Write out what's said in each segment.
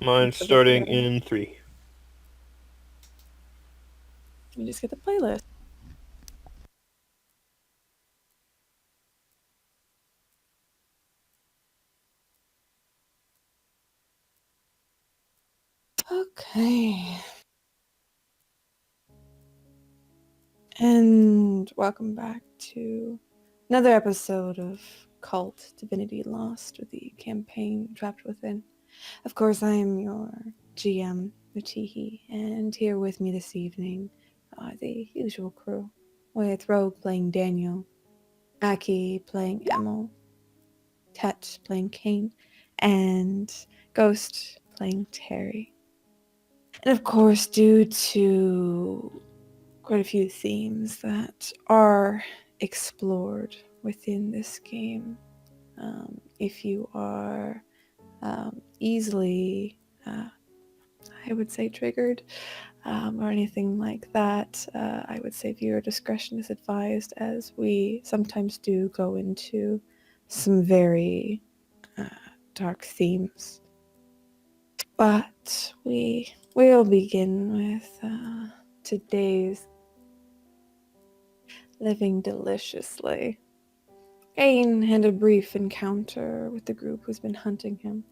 Mine's starting in 3. Let me just get the playlist. Okay. And welcome back to another episode of Kult, Divinity Lost, with the campaign Trapped Within. Of course, I am your GM, Mutihi, and here with me this evening are the usual crew, with Rogue playing Daniel, Aki playing Emil, Tet playing Kane, and Ghost playing Terry. And of course, due to quite a few themes that are explored within this game, if you are easily, I would say, triggered or anything like that, I would say viewer discretion is advised, as we sometimes do go into some very dark themes. But we'll begin with today's Living Deliciously. Kane had a brief encounter with the group who's been hunting him.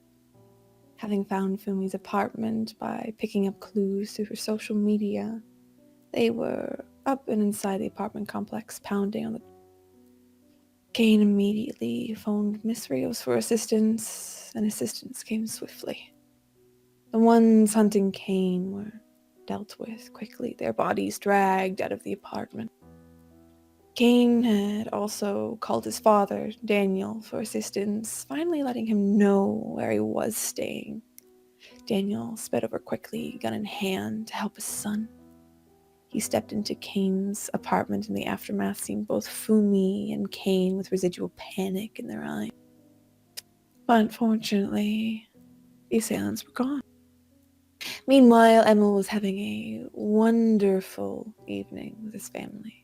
Having found Fumi's apartment by picking up clues through her social media, they were up and inside the apartment complex, pounding on the door. Kane immediately phoned Miss Rios for assistance, and assistance came swiftly. The ones hunting Kane were dealt with quickly, their bodies dragged out of the apartment. Kane had also called his father, Daniel, for assistance, finally letting him know where he was staying. Daniel sped over quickly, gun in hand, to help his son. He stepped into Kane's apartment in the aftermath, seeing both Fumi and Kane with residual panic in their eyes. But fortunately, the assailants were gone. Meanwhile, Emil was having a wonderful evening with his family.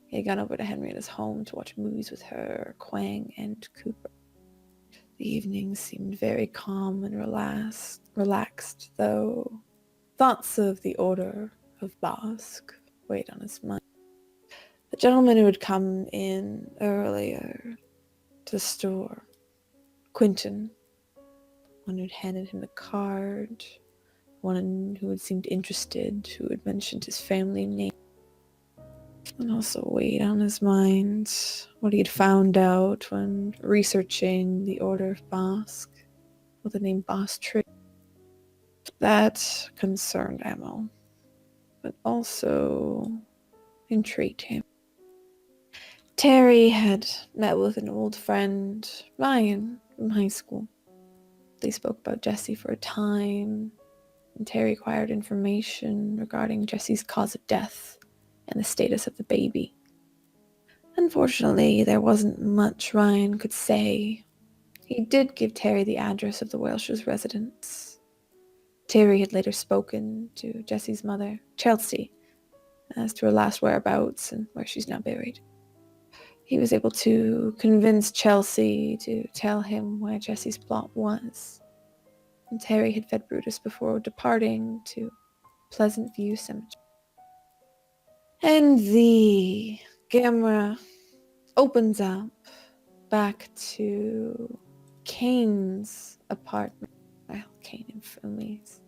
He had gone over to Henrietta's home to watch movies with her, Quang, and Cooper. The evening seemed very calm and relaxed, though thoughts of the Order of Bosk weighed on his mind. The gentleman who had come in earlier to the store, Quentin, one who'd handed him the card, one who had seemed interested, who had mentioned his family name, and also weighed on his mind what he had found out when researching the Order of Bosk with the name Bostree. That concerned Emil, but also intrigued him. Terry had met with an old friend, Ryan, from high school. They spoke about Jessie for a time, and Terry acquired information regarding Jessie's cause of death and the status of the baby. Unfortunately, there wasn't much Ryan could say. He did give Terry the address of the Welsh's residence. Terry had later spoken to Jessie's mother, Chelsea, as to her last whereabouts and where she's now buried. He was able to convince Chelsea to tell him where Jessie's plot was, and Terry had fed Brutus before departing to Pleasant View Cemetery. And the camera opens up back to Kane's apartment. Well, Kane and Fumi's,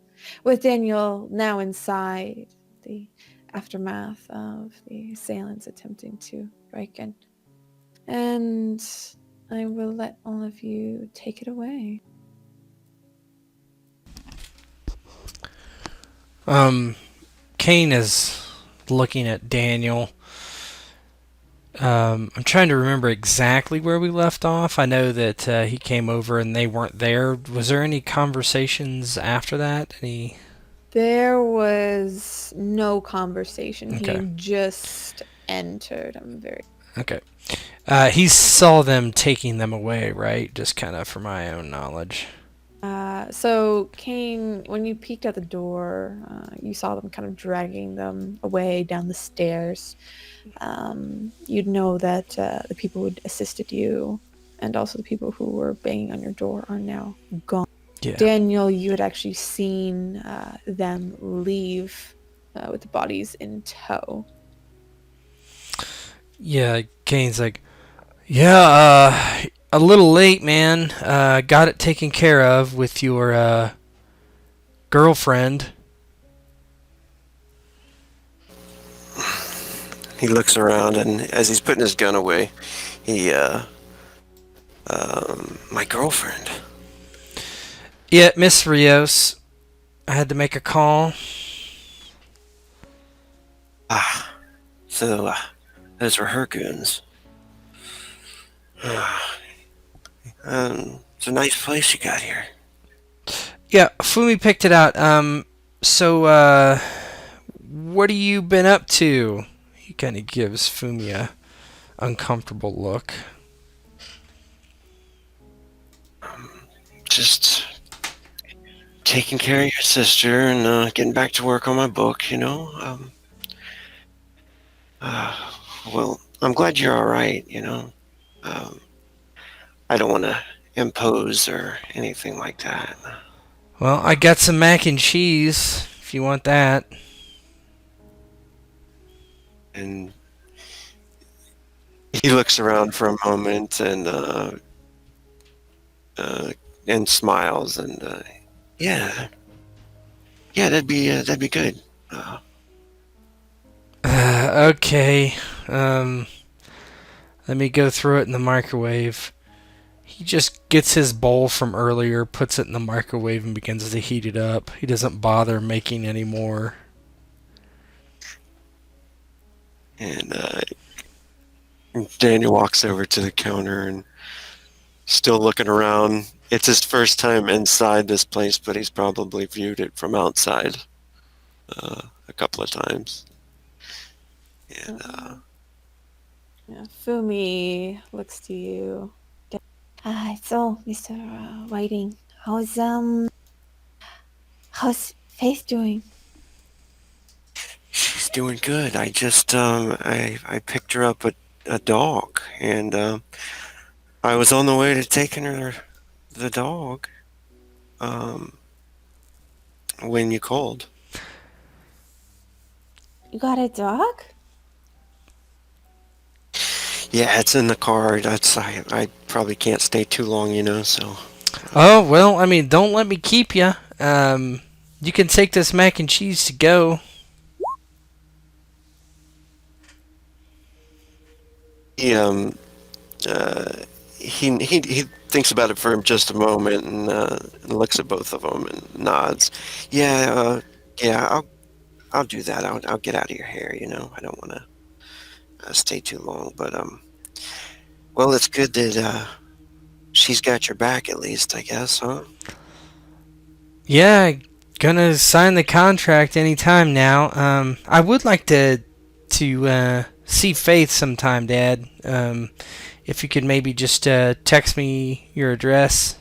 with Daniel now inside the aftermath of the assailants attempting to break in. And I will let all of you take it away. Kane is looking at Daniel. I'm trying to remember exactly where we left off. I know that he came over and they weren't there. Was there any conversations after that? There was no conversation. Okay. He just entered. Okay. He saw them taking them away, right? Just kind of for my own knowledge. So Kane, when you peeked at the door, you saw them kind of dragging them away down the stairs. You'd know that the people who had assisted you and also the people who were banging on your door are now gone. Yeah. Daniel, you had actually seen them leave with the bodies in tow. Yeah, Kane's like, yeah, a little late, man. Got it taken care of with your girlfriend. He looks around, and as he's putting his gun away, he, my girlfriend. Yeah, Miss Rios. I had to make a call. So, those were her goons. It's a nice place you got here. Yeah, Fumi picked it out. So, what have you been up to? He kind of gives Fumi a uncomfortable look. Just taking care of your sister and getting back to work on my book, you know. Well, I'm glad you're all right, you know. I don't want to impose or anything like that. Well, I got some mac and cheese, if you want that. And he looks around for a moment and smiles and yeah, that'd be good. Okay. Let me go through it in the microwave. He just gets his bowl from earlier, puts it in the microwave, and begins to heat it up. He doesn't bother making any more. And Daniel walks over to the counter and still looking around. It's his first time inside this place, but he's probably viewed it from outside a couple of times. And Yeah, Fumi looks to you. So, Mr. Whiting, how's Faith doing? she's doing good. I just I picked her up a dog, and I was on the way to taking her the dog when you called. You got a dog? Yeah, it's in the car. I probably can't stay too long, you know. So Oh, well, I mean, don't let me keep you. You can take this mac and cheese to go. he he thinks about it for just a moment and looks at both of them and nods. Yeah, I'll do that. I'll get out of your hair. You know, I don't want to stay too long, but well, it's good that she's got your back at least, I guess, huh? Yeah, gonna sign the contract anytime now. I would like to see Faith sometime, Dad. If you could maybe just text me your address,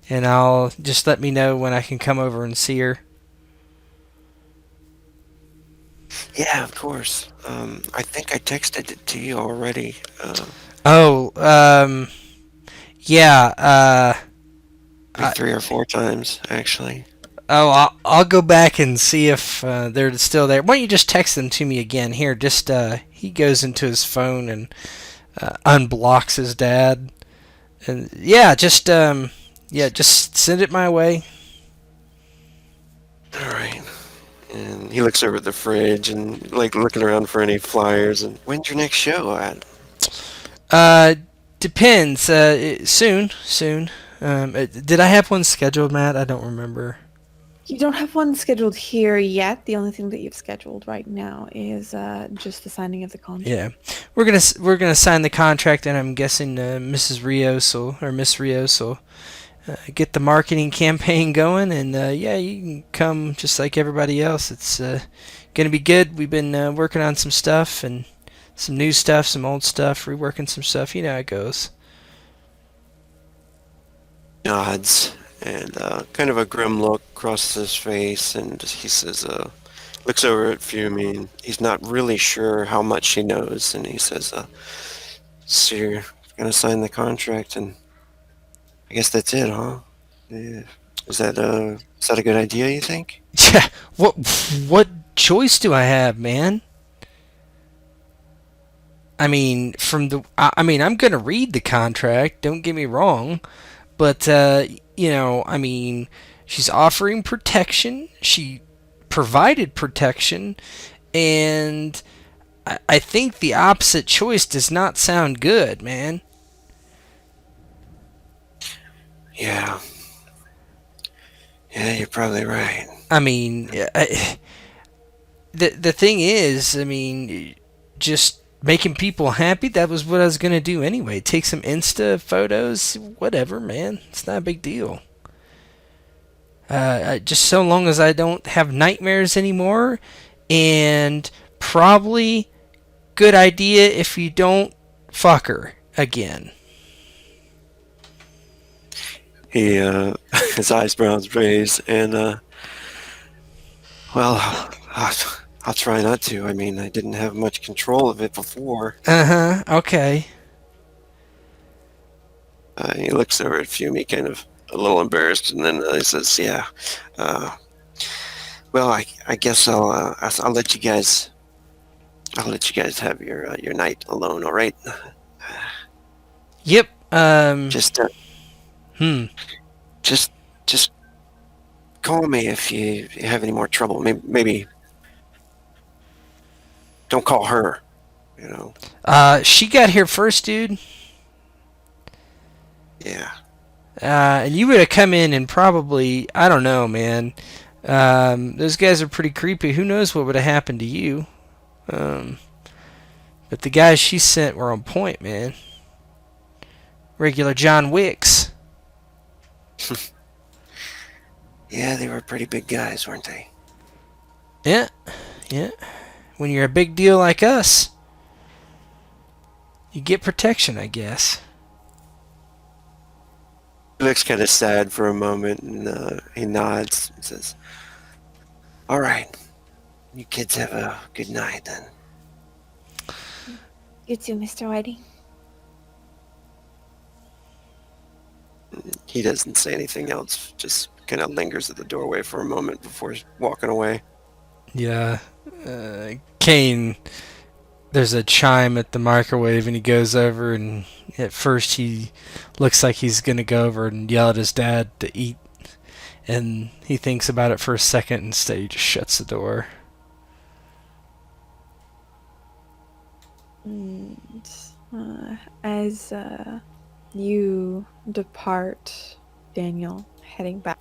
and I'll just let me know when I can come over and see her. Yeah, of course. I think I texted it to you already. Oh, yeah. Like 3 or 4 times, actually. Oh, I'll go back and see if they're still there. Why don't you just text them to me again? Here, just he goes into his phone and unblocks his dad, and just send it my way. All right. And he looks over at the fridge and like looking around for any flyers. And when's your next show at? Depends. Soon. Did I have one scheduled, Matt? I don't remember. You don't have one scheduled here yet. The only thing that you've scheduled right now is just the signing of the contract. Yeah, we're gonna sign the contract, and I'm guessing Mrs. Rios or Miss Rios will get the marketing campaign going, and you can come just like everybody else. It's gonna be good. We've been working on some stuff and some new stuff, some old stuff, reworking some stuff. You know how it goes. Nods and kind of a grim look crosses his face, and he says, looks over at Fumi, and he's not really sure how much she knows, and he says, so you're gonna sign the contract, and I guess that's it, huh? Yeah. Is that a good idea, you think? Yeah. What choice do I have, man? I mean, I mean, I'm gonna read the contract. Don't get me wrong, but I mean, she's offering protection. She provided protection, and I think the opposite choice does not sound good, man. Yeah. Yeah, you're probably right. I mean, the thing is, I mean, just making people happy. That was what I was gonna do anyway. Take some Insta photos, whatever, man. It's not a big deal. Just so long as I don't have nightmares anymore, and probably good idea if you don't fuck her again. He his eyebrows raise, and well, I'll try not to. I mean, I didn't have much control of it before. Okay. He looks over at Fumi, kind of a little embarrassed, and then he says, "Yeah, uh, well, I guess I'll let you guys. I'll let you guys have your night alone. All right. Yep. Just Hmm. just just call me if you have any more trouble. Maybe don't call her. You know. She got here first, dude. Yeah. And you would have come in and probably, I don't know, man. Those guys are pretty creepy. Who knows what would have happened to you? But the guys she sent were on point, man. Regular John Wicks. Yeah, they were pretty big guys, weren't they? Yeah, yeah. When you're a big deal like us, you get protection, I guess. He looks kind of sad for a moment, and he nods and says, "All right, you kids have a good night then." You too, Mr. Whiting. He doesn't say anything else, just kind of lingers at the doorway for a moment before walking away. Yeah. Kane, there's a chime at the microwave, and he goes over, and at first he looks like he's going to go over and yell at his dad to eat. And he thinks about it for a second, and instead he just shuts the door. And as you depart, Daniel, heading back,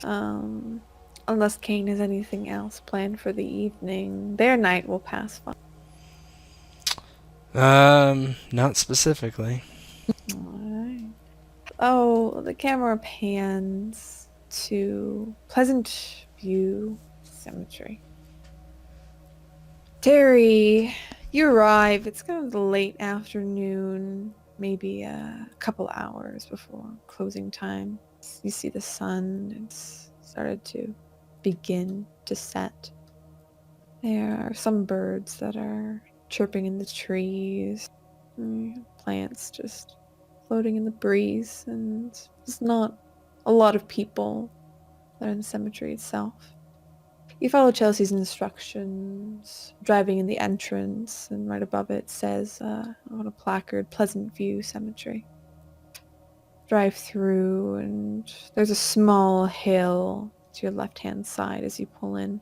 unless Kane has anything else planned for the evening, their night will pass fine. Not specifically. Alright. Oh, the camera pans to Pleasant View Cemetery. Terry, you arrive. It's kind of the late afternoon, maybe a couple hours before closing time. You see the sun. It's started to begin to set. There are some birds that are chirping in the trees. Plants just floating in the breeze, and there's not a lot of people that are in the cemetery itself. You follow Chelsea's instructions, driving in the entrance, and right above it says on a placard, Pleasant View Cemetery. Drive through, and there's a small hill to your left-hand side as you pull in.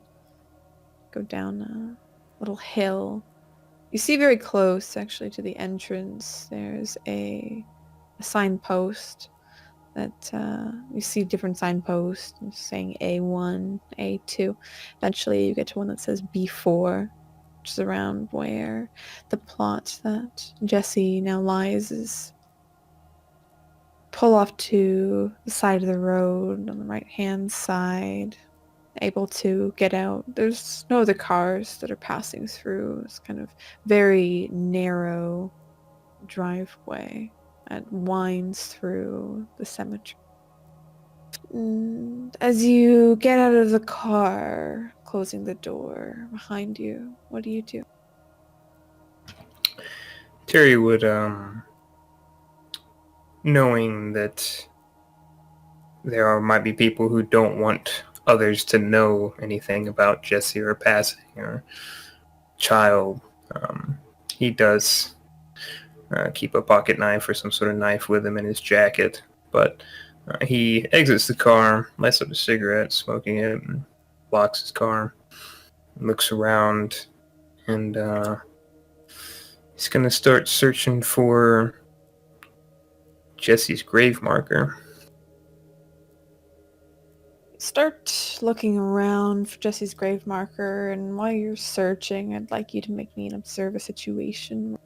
Go down a little hill. You see very close, actually, to the entrance, there's a signpost that you see different signposts saying A1, A2. Eventually you get to one that says B4, which is around where the plot that Jessie now lies is. Pull off to the side of the road on the right-hand side, able to get out. There's no other cars that are passing through. It's kind of very narrow driveway that winds through the cemetery. And as you get out of the car, closing the door behind you, what do you do? Terry would, knowing that might be people who don't want others to know anything about Jessie or passing or child. He does keep a pocket knife or some sort of knife with him in his jacket, but he exits the car, lights up a cigarette, smoking it, and locks his car, looks around, and he's going to start searching for Jessie's grave marker. Start looking around for Jesse's grave marker, and while you're searching, I'd like you to make me an observe a situation.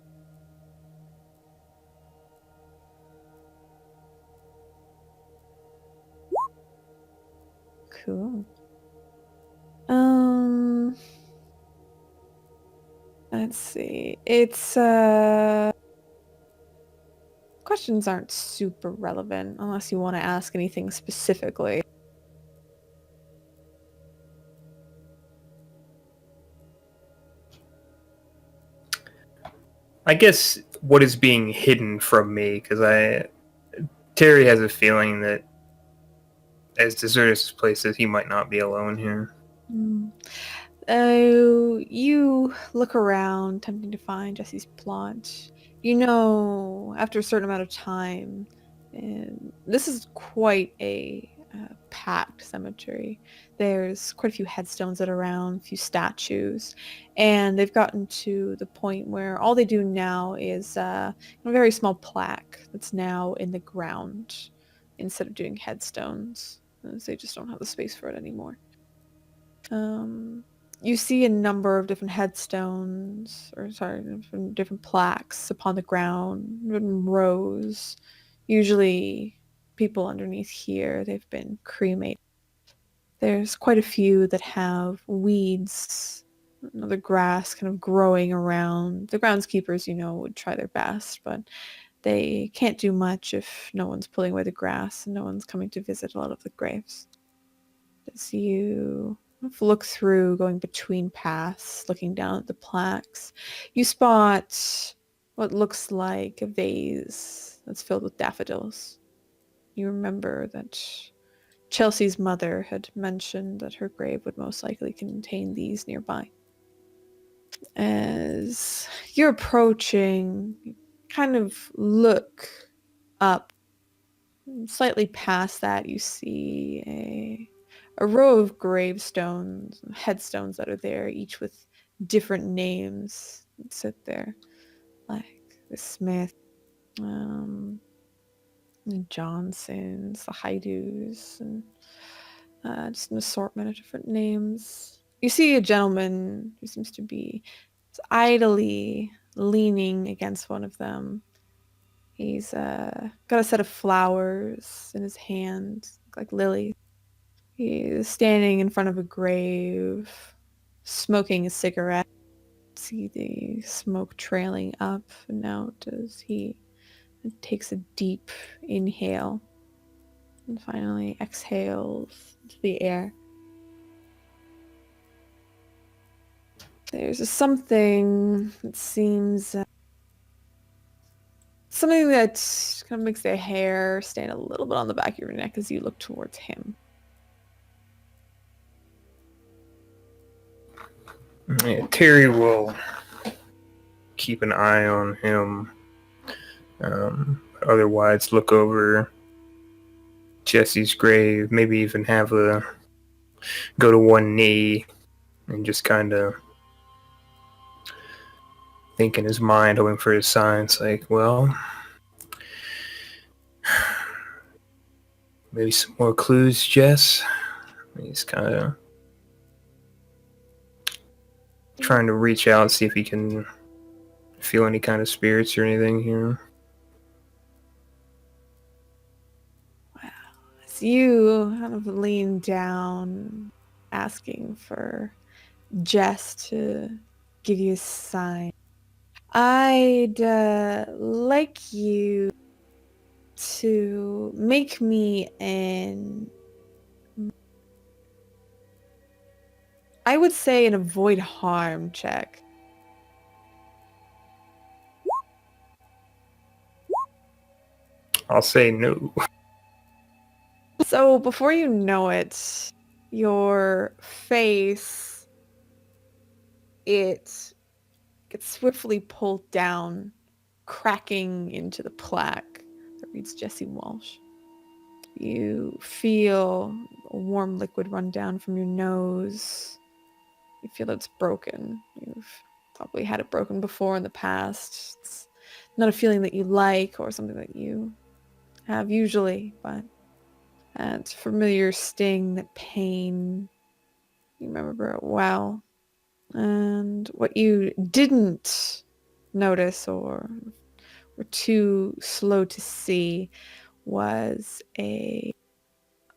Cool. Let's see. It's questions aren't super relevant unless you want to ask anything specifically. I guess what is being hidden from me, because Terry has a feeling that as deserted as this place is, he might not be alone here. You look around, attempting to find Jesse's plot. You know, after a certain amount of time, and this is quite a packed cemetery. There's quite a few headstones that are around, a few statues, and they've gotten to the point where all they do now is a very small plaque that's now in the ground instead of doing headstones, as they just don't have the space for it anymore. You see a number of different headstones, different plaques upon the ground, in rows. Usually people underneath here, they've been cremated. There's quite a few that have weeds, other grass kind of growing around. The groundskeepers, would try their best, but they can't do much if no one's pulling away the grass and no one's coming to visit a lot of the graves. As you look through, going between paths, looking down at the plaques, you spot what looks like a vase that's filled with daffodils. You remember that Chelsea's mother had mentioned that her grave would most likely contain these nearby. As you're approaching, you kind of look up. Slightly past that, you see a row of gravestones, headstones that are there, each with different names that sit there, like the Smith, the Johnsons, the Haidus, and just an assortment of different names. You see a gentleman who seems to be idly leaning against one of them. He's got a set of flowers in his hand, like lilies. He's standing in front of a grave, smoking a cigarette. See the smoke trailing up and out as he takes a deep inhale and finally exhales into the air. There's something that seems... something that kind of makes the hair stand a little bit on the back of your neck as you look towards him. Yeah, Terry will keep an eye on him. Otherwise, look over Jesse's grave. Maybe even go to one knee and just kind of think in his mind, hoping for his signs. Like, well, maybe some more clues, Jess. He's kind of trying to reach out, see if he can feel any kind of spirits or anything here. Wow. As you kind of lean down, asking for Jess to give you a sign, I'd like you to make me I would say an avoid harm check. I'll say no. So before you know it, your face, it gets swiftly pulled down, cracking into the plaque that reads Jessie Walsh. You feel a warm liquid run down from your nose. You feel that it's broken. You've probably had it broken before in the past. It's not a feeling that you like or something that you have usually, but that familiar sting, that pain, you remember it well. And what you didn't notice or were too slow to see was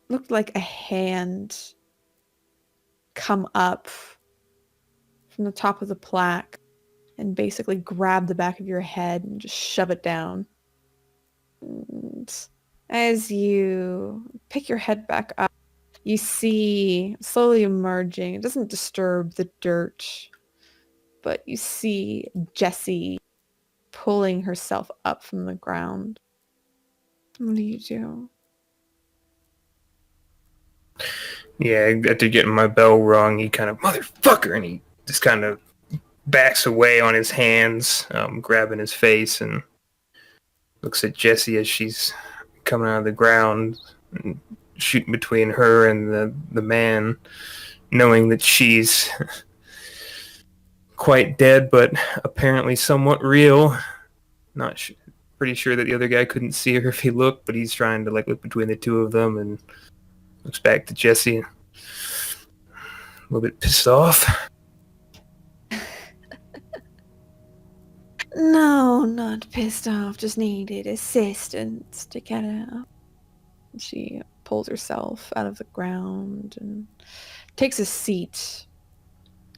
looked like a hand come up from the top of the plaque and basically grab the back of your head and just shove it down. And as you pick your head back up, you see slowly emerging, it doesn't disturb the dirt, but you see Jessie pulling herself up from the ground. What do you do? Yeah, after getting my bell rung, he kind of, motherfucker, and he just kind of backs away on his hands, grabbing his face, and looks at Jessie as she's coming out of the ground and shooting between her and the man, knowing that she's quite dead, but apparently somewhat real. Pretty sure that the other guy couldn't see her if he looked, but he's trying to like look between the two of them and looks back to Jessie, a little bit pissed off. No, not pissed off. Just needed assistance to get out. She pulls herself out of the ground and takes a seat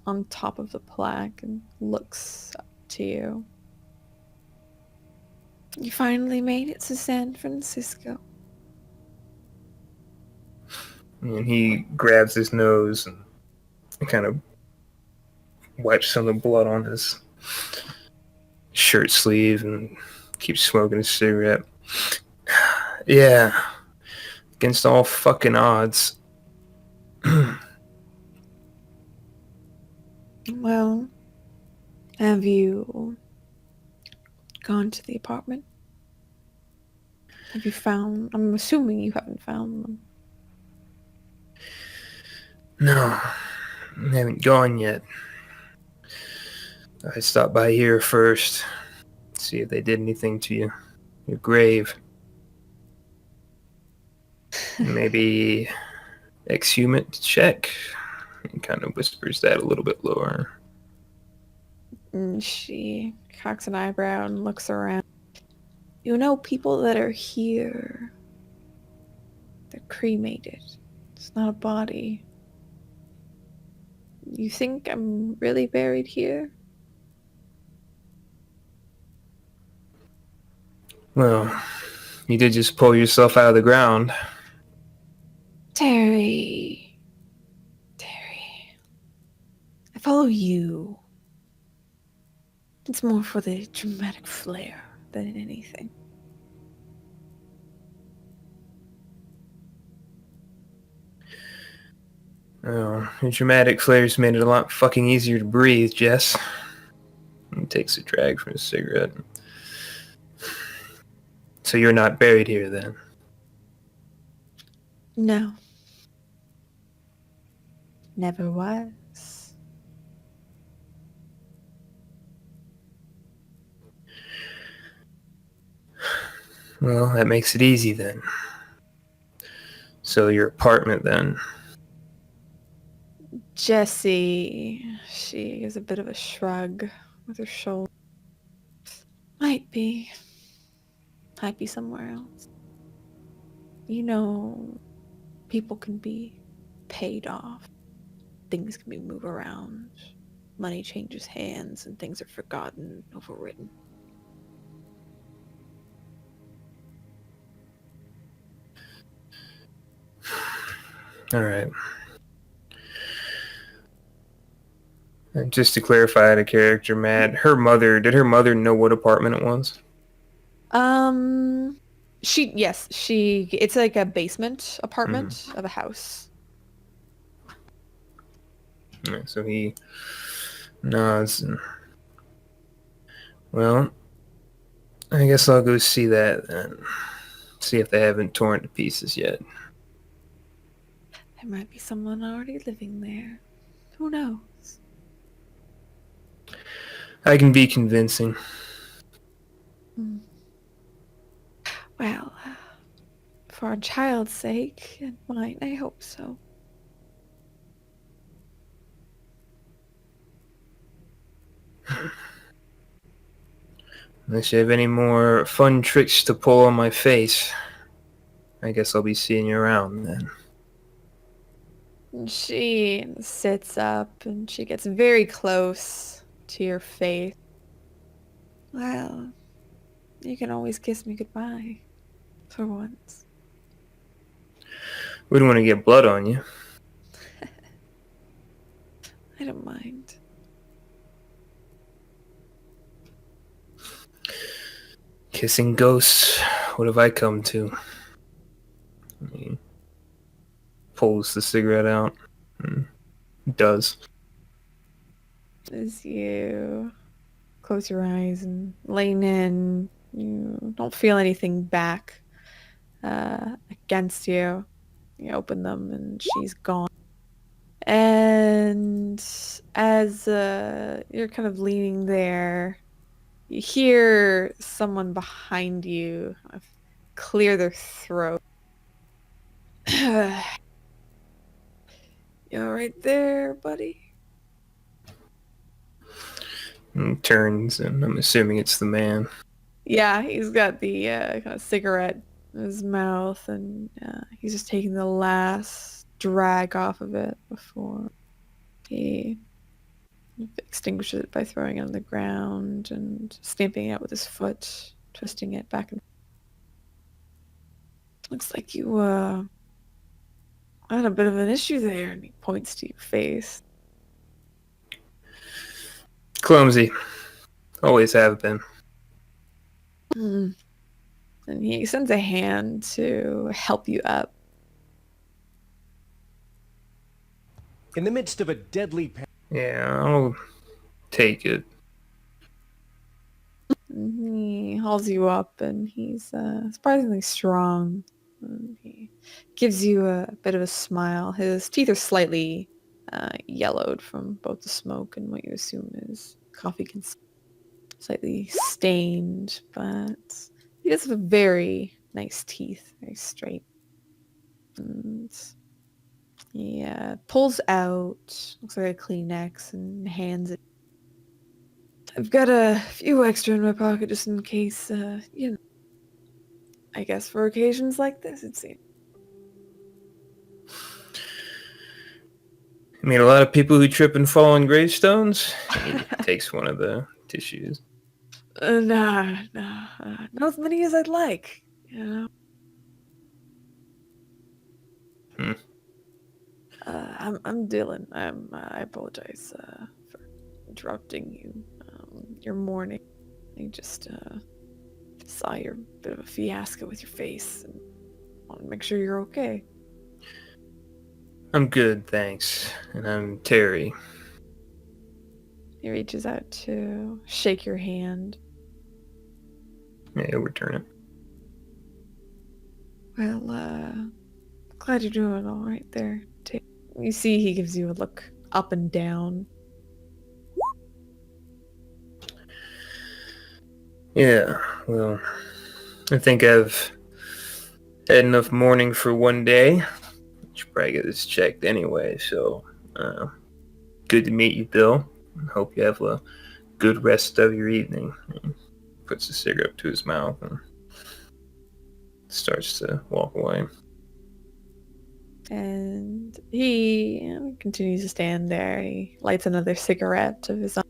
on top of the plaque and looks up to you. You finally made it to San Francisco. And he grabs his nose and kind of wipes some of the blood on his shirt sleeve and keeps smoking his cigarette. Yeah. Against all fucking odds. Well, have you gone to the apartment? Have you found... I'm assuming you haven't found them. No, I haven't gone yet. I stopped by here first, see if they did anything to you, your grave. Maybe exhume it to check. He kind of whispers that a little bit lower. And she cocks an eyebrow and looks around. You know, people that are here, they're cremated. It's not a body. You think I'm really buried here? Well, you did just pull yourself out of the ground. Terry. I follow you. It's more for the dramatic flair than anything. Oh, your dramatic flares made it a lot fucking easier to breathe, Jess. He takes a drag from his cigarette. So you're not buried here, then? No. Never was. Well, that makes it easy, then. So your apartment, then? Jessie, she gives a bit of a shrug with her shoulders. Might be somewhere else. You know, people can be paid off. Things can be moved around. Money changes hands and things are forgotten, overwritten. All right. And just to clarify the character, Matt, did her mother know what apartment it was? It's like a basement apartment of a house. Alright, so he nods. And, well, I guess I'll go see that and see if they haven't torn it to pieces yet. There might be someone already living there. Who knows? I can be convincing. Well, for a child's sake and mine, I hope so. Unless you have any more fun tricks to pull on my face, I guess I'll be seeing you around then. And she sits up and she gets very close to your face. Well, you can always kiss me goodbye. For once. Wouldn't want to get blood on you. I don't mind. Kissing ghosts. What have I come to? He pulls the cigarette out. Does. As you close your eyes and lean in, you don't feel anything back against you. You open them and she's gone. And as you're kind of leaning there, you hear someone behind you kind of clear their throat. You all right there, buddy? And turns, and I'm assuming it's the man. Yeah, he's got the kind of cigarette in his mouth, and he's just taking the last drag off of it before he extinguishes it by throwing it on the ground and stamping it out with his foot, twisting it back and looks like you had a bit of an issue there, and he points to your face. Clumsy. Always have been. And he extends a hand to help you up. In the midst of a deadly Yeah, I'll take it. He hauls you up, and he's surprisingly strong. And he gives you a bit of a smile. His teeth are slightly yellowed from both the smoke and what you assume is coffee consumption. Slightly stained, but he does have very nice teeth, very straight. And he pulls out, looks like a Kleenex, and hands it. I've got a few extra in my pocket just in case, I guess for occasions like this, it seems. I mean, a lot of people who trip and fall on gravestones. He takes one of the tissues. Nah, not as many as I'd like, you know? I'm Dylan. I apologize for interrupting you. Your morning. I just saw your bit of a fiasco with your face and want to make sure you're okay. I'm good, thanks. And I'm Terry. He reaches out to shake your hand. Yeah, he'll return it. Well, glad you're doing all right there. You see he gives you a look up and down. Yeah, well, I think I've had enough mourning for one day. Should probably get this checked anyway, so good to meet you, Bill. Hope you have a good rest of your evening. He puts the cigarette up to his mouth and starts to walk away. And he continues to stand there. He lights another cigarette of his own.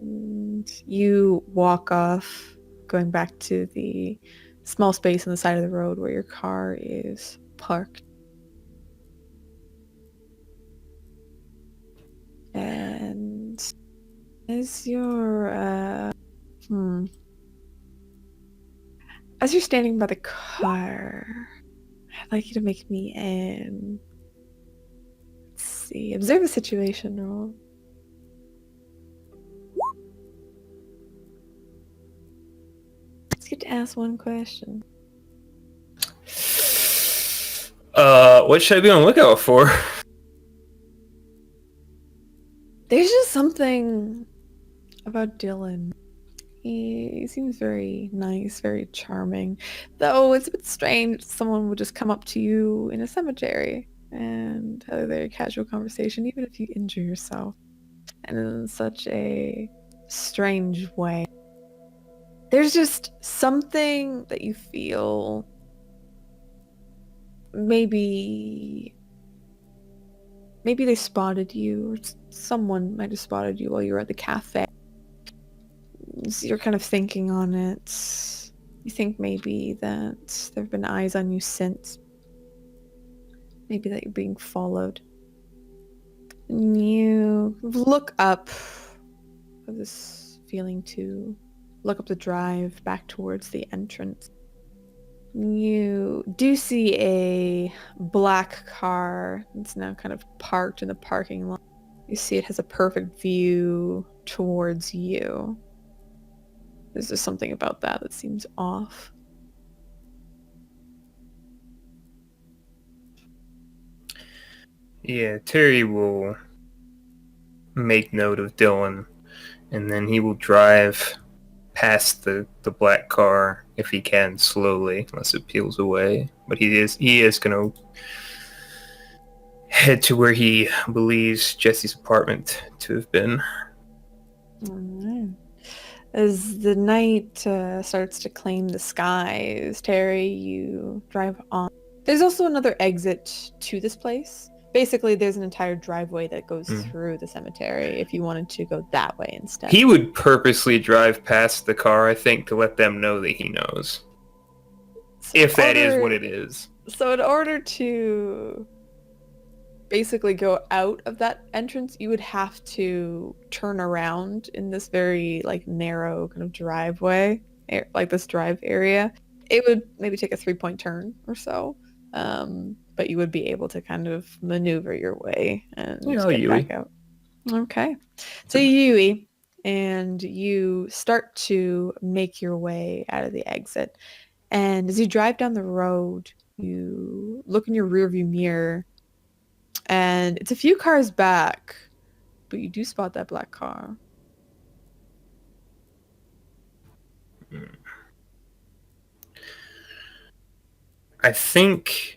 And you walk off, going back to the small space on the side of the road where your car is parked. And as you're As you're standing by the car, I'd like you to make me let's see, observe the situation roll. Just get to ask one question. What should I be on the lookout for? There's just something about Dylan. He seems very nice, very charming. Though it's a bit strange someone would just come up to you in a cemetery and have a very casual conversation, even if you injure yourself. And in such a strange way. There's just something that you feel maybe they spotted you, or someone might have spotted you while you were at the cafe. So you're kind of thinking on it. You think maybe that there have been eyes on you since. Maybe that you're being followed. And you look up with this feeling to look up the drive back towards the entrance. You do see a black car. It's now kind of parked in the parking lot. You see it has a perfect view towards you. There's just something about that seems off. Yeah, Terry will make note of Dylan, and then he will drive past the black car if he can slowly, unless it peels away. But he is gonna head to where he believes Jesse's apartment to have been. Alright. As the night starts to claim the skies, Terry, you drive on. There's also another exit to this place. Basically, there's an entire driveway that goes through the cemetery if you wanted to go that way instead. He would purposely drive past the car, I think, to let them know that he knows. So if that is what it is. So in order to basically go out of that entrance, you would have to turn around in this very narrow kind of driveway, like this drive area. It would maybe take a 3-point turn or so. But you would be able to kind of maneuver your way and get back out. Okay. So Yui, and you start to make your way out of the exit. And as you drive down the road, you look in your rearview mirror, and it's a few cars back, but you do spot that black car. I think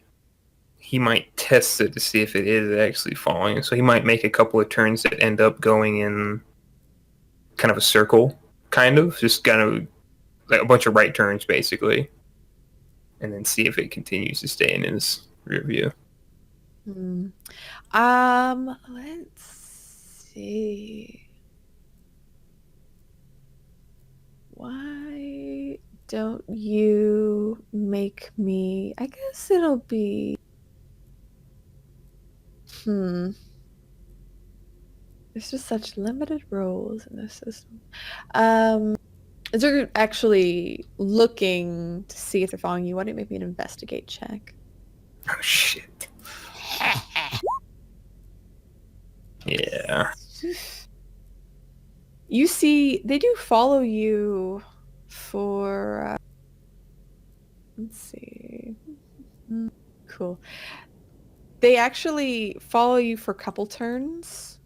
he might test it to see if it is actually falling. So he might make a couple of turns that end up going in kind of a circle, just kind of like a bunch of right turns, basically, and then see if it continues to stay in his rear view. Let's see. Why don't you make me... I guess it'll be... There's just such limited roles in this system. As you're actually looking to see if they're following you, why don't you make me an investigate check? Oh, shit. Yeah. You see, they do follow you for... let's see. Cool. They actually follow you for a couple turns,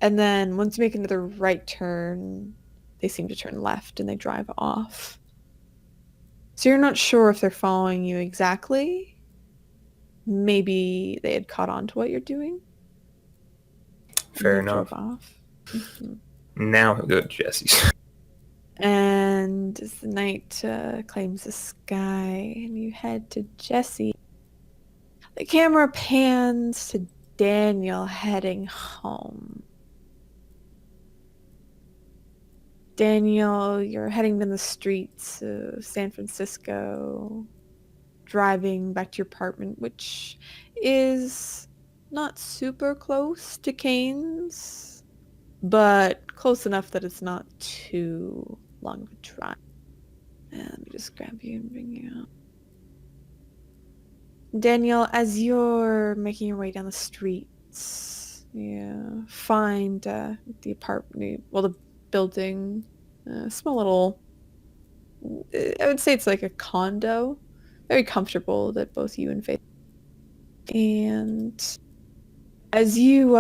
and then once you make another right turn, they seem to turn left and they drive off. So you're not sure if they're following you exactly. Maybe they had caught on to what you're doing. Fair enough. Off. Now he'll go to Jesse's. And as the night claims the sky and you head to Jessie, the camera pans to Daniel heading home. Daniel, you're heading down the streets of San Francisco, driving back to your apartment, which is not super close to Kane's, but close enough that it's not too long of a drive. Let me just grab you and bring you out. Daniel, as you're making your way down the streets, you find the apartment, well, the building, small little, I would say it's like a condo, very comfortable that both you and Faith. And as you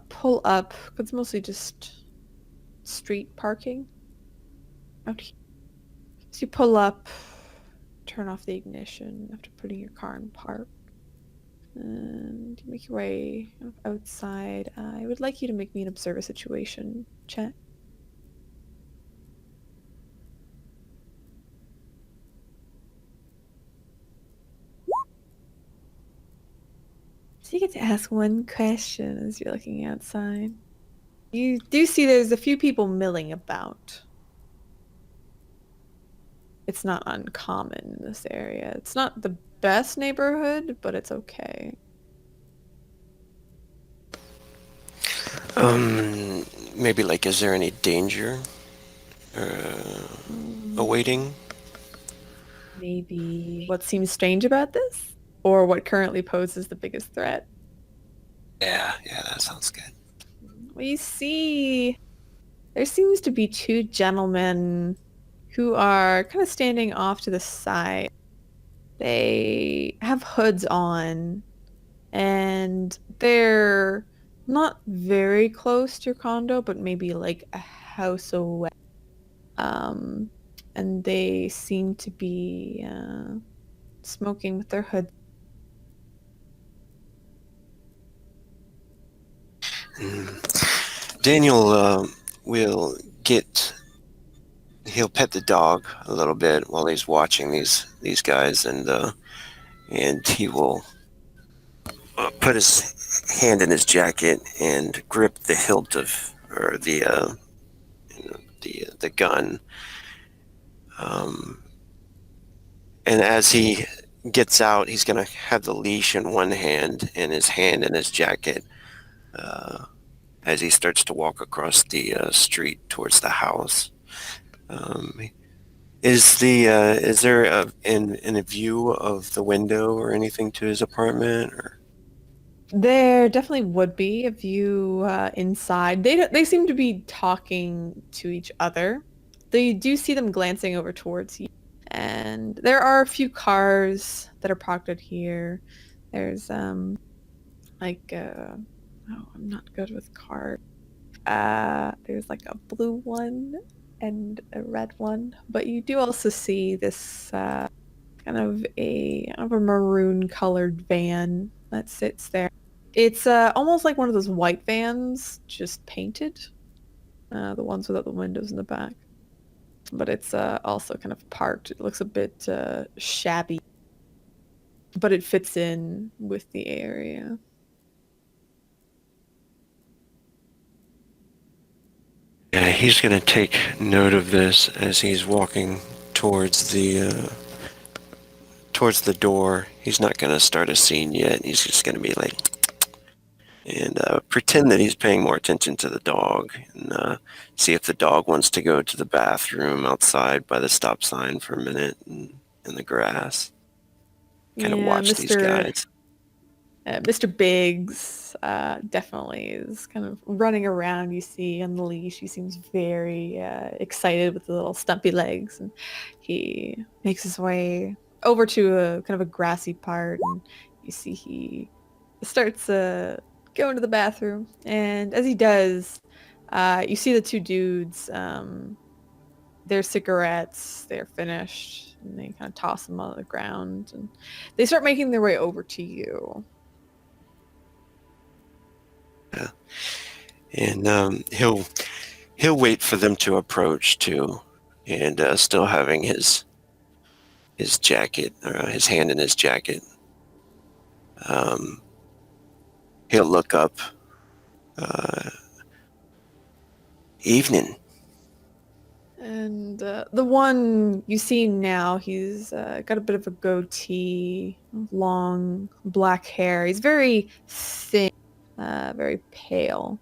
pull up, it's mostly just street parking out here. As you pull up, turn off the ignition after putting your car in park. And you make your way outside. I would like you to make me an observe a situation check. So you get to ask one question as you're looking outside. You do see there's a few people milling about. It's not uncommon in this area. It's not the best neighborhood, but it's okay. Maybe like, is there any danger awaiting? Maybe what seems strange about this? Or what currently poses the biggest threat? Yeah, that sounds good. Well, you see, there seems to be two gentlemen who are kind of standing off to the side. They have hoods on, and they're not very close to your condo, but maybe like a house away. And they seem to be smoking with their hoods. Daniel will he'll pet the dog a little bit while he's watching these guys, and he will put his hand in his jacket and grip the hilt of, or the gun. And as he gets out, he's going to have the leash in one hand and his hand in his jacket as he starts to walk across the street towards the house. Is there a view of the window or anything to his apartment? Or? There definitely would be a view inside. They seem to be talking to each other. They do see them glancing over towards you. And there are a few cars that are parked out here. There's I'm not good with cars. There's like a blue one and a red one, but you do also see this kind of a maroon colored van that sits there. It's almost like one of those white vans, just painted. The ones without the windows in the back. But it's also kind of parked. It looks a bit shabby, but it fits in with the area. Yeah, he's going to take note of this as he's walking towards the door. He's not going to start a scene yet. He's just going to be like, and pretend that he's paying more attention to the dog, and see if the dog wants to go to the bathroom outside by the stop sign for a minute in the grass. Kind of watch these guys. Mr. Biggz definitely is kind of running around. You see on the leash, he seems very excited with the little stumpy legs, and he makes his way over to a kind of a grassy part, and you see he starts going to the bathroom. And as he does, you see the two dudes, their cigarettes, they're finished, and they kind of toss them on the ground, and they start making their way over to you. Yeah. And he'll wait for them to approach too, and still having his jacket, or his hand in his jacket. He'll look up. Evening. And the one you see now, he's got a bit of a goatee, long black hair. He's very thin, very pale.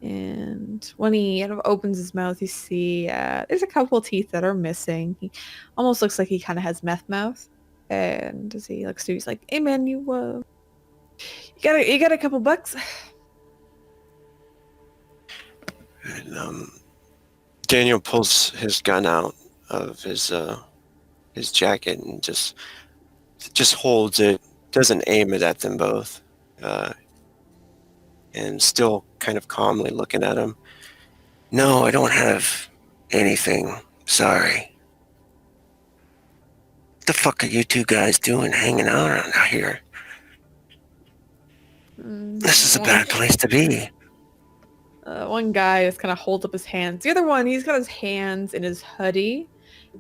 And when he kind of opens his mouth, you see there's a couple teeth that are missing. He almost looks like he kind of has meth mouth. And as he looks to you, he's like, "Hey man, you got a couple bucks?" And Daniel pulls his gun out of his jacket and just holds it. Doesn't aim it at them both. And still kind of calmly looking at him. No, I don't have anything. Sorry. What the fuck are you two guys doing hanging out here? This is a bad place to be. One guy just kind of holds up his hands. The other one, he's got his hands in his hoodie.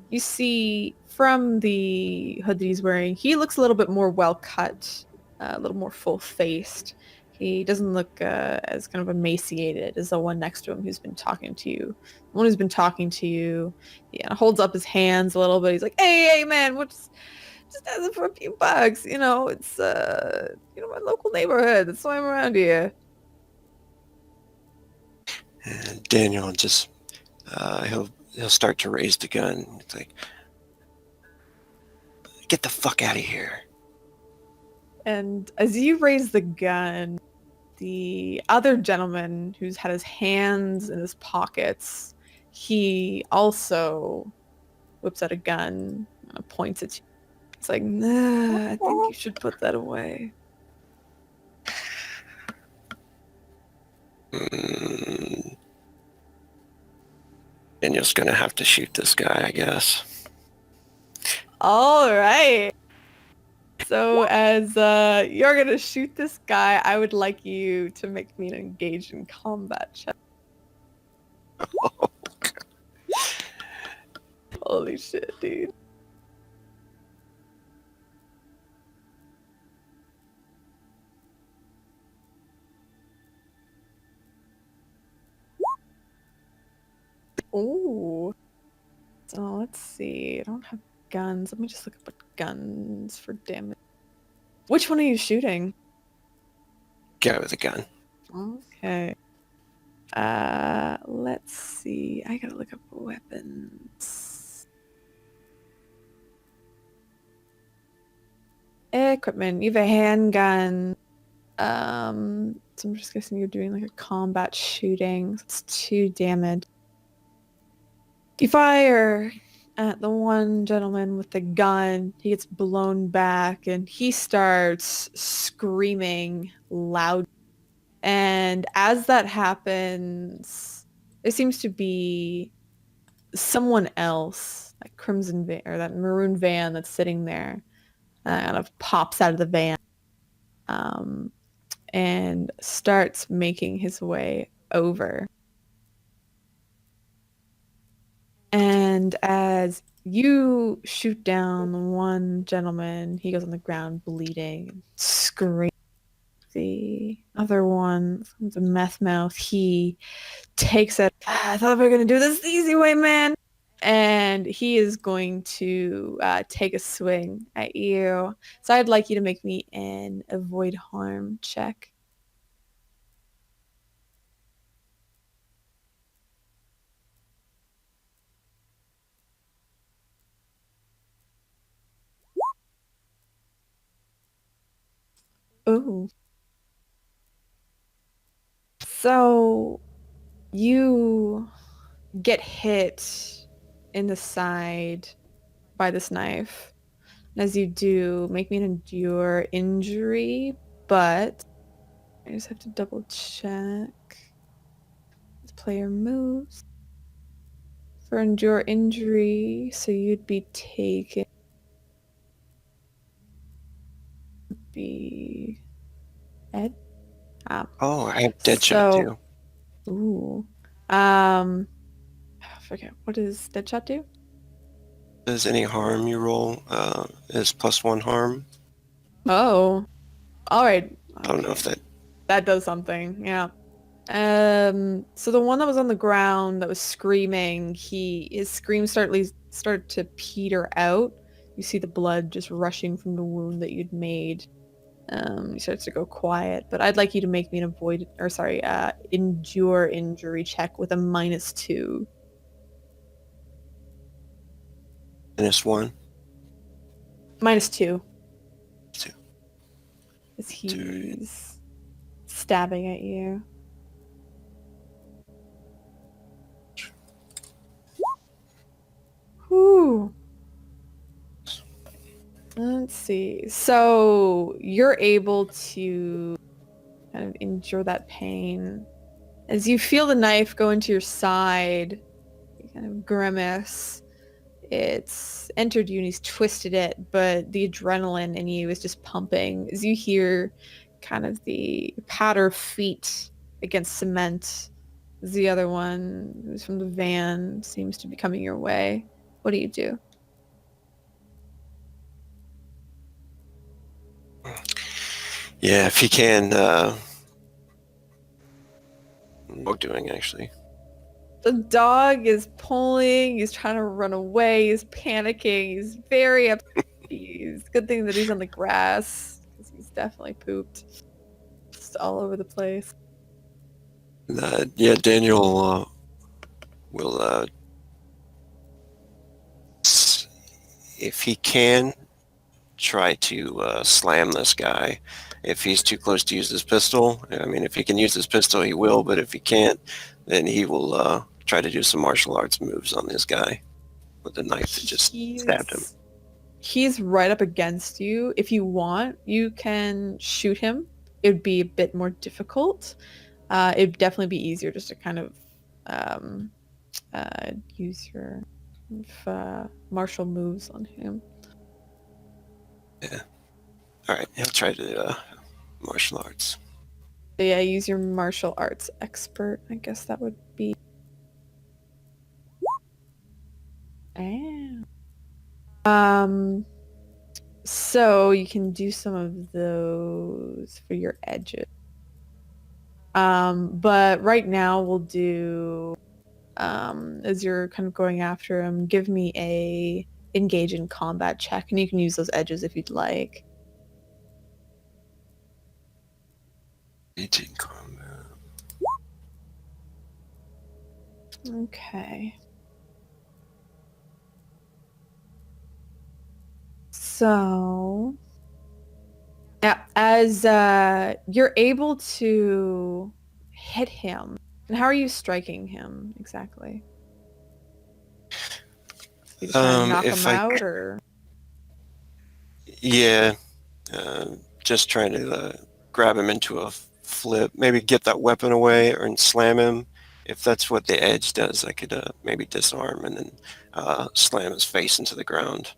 You see from the hood that he's wearing, he looks a little bit more well cut, a little more full faced. He doesn't look as kind of emaciated as the one next to him who's been talking to you. The one who's been talking to you, yeah, holds up his hands a little bit. He's like, "Hey, man, what's just asking for a few bucks? You know, it's my local neighborhood. That's why I'm around here." And Daniel just he'll start to raise the gun. It's like, get the fuck out of here. And as you raise the gun, the other gentleman who's had his hands in his pockets, he also whips out a gun and points at you. It's like, "Nah, I think you should put that away." Daniel's gonna have to shoot this guy, I guess. All right. So as you're gonna shoot this guy, I would like you to make me an engaged in combat check. Holy shit, dude. Ooh. So let's see. I don't have guns. Let me just look up what guns for damage. Which one are you shooting? Guy with a gun. Okay. Let's see. I gotta look up weapons. Equipment. You have a handgun. So I'm just guessing you're doing like a combat shooting. So it's 2 damage. You fire at the one gentleman with the gun. He gets blown back and he starts screaming loud. And as that happens, there seems to be someone else, that crimson van or that maroon van that's sitting there, kind of pops out of the van, and starts making his way over. And as you shoot down the one gentleman, he goes on the ground bleeding, screaming. The other one, the meth mouth, he takes it. I thought we were going to do this the easy way, man. And he is going to take a swing at you. So I'd like you to make me an avoid harm check. Oh. So you get hit in the side by this knife. And as you do, make me an endure injury, but I just have to double check. The player moves. For endure injury, so you'd be taking Ed? Oh, I have Deadshot too. Ooh. I forget. What does Deadshot do? Does any harm you roll is +1 harm? Oh. Alright. I don't know if that does something, yeah. So the one that was on the ground that was screaming, his screams started to peter out. You see the blood just rushing from the wound that you'd made. He starts to go quiet, but I'd like you to make me an endure injury check with a -2. -1. -2. 2. As he's stabbing at you. Whew. Let's see. So you're able to kind of endure that pain. As you feel the knife go into your side, you kind of grimace. It's entered you and he's twisted it, but the adrenaline in you is just pumping as you hear kind of the patter of feet against cement. The other one, who's from the van, seems to be coming your way. What do you do? Yeah, if he can. What doing actually? The dog is pulling. He's trying to run away. He's panicking. He's very upset. Good thing that he's on the grass because he's definitely pooped. Just all over the place. Yeah, Daniel will, if he can, try to slam this guy. If he's too close to use his pistol, I mean, if he can use his pistol, he will. But if he can't, then he will try to do some martial arts moves on this guy with the knife that just stabbed him. He's right up against you. If you want, you can shoot him. It would be a bit more difficult. It'd definitely be easier just to kind of use your martial moves on him. Yeah. All right. He'll try to martial arts. So yeah, use your martial arts expert. I guess that would be. So you can do some of those for your edges. But right now we'll do, as you're kind of going after him, give me a engage in combat check, and you can use those edges if you'd like. Engage in combat. Okay. So, yeah, as you're able to hit him, and how are you striking him exactly? You just trying to knock him out, or? Yeah, just trying to grab him into a flip, maybe get that weapon away and slam him. If that's what the edge does, I could maybe disarm and then slam his face into the ground.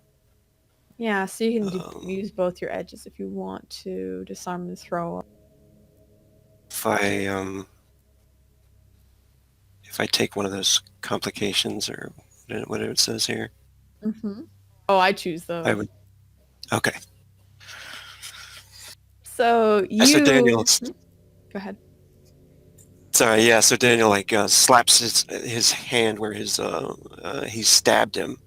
Yeah, so you can use both your edges if you want to disarm and throw. If I take one of those complications or what it says here. Mm-hmm. Oh, I choose those. I would. Okay. So you. So Daniel. Go ahead. Sorry. Yeah. So Daniel slaps his hand where he stabbed him,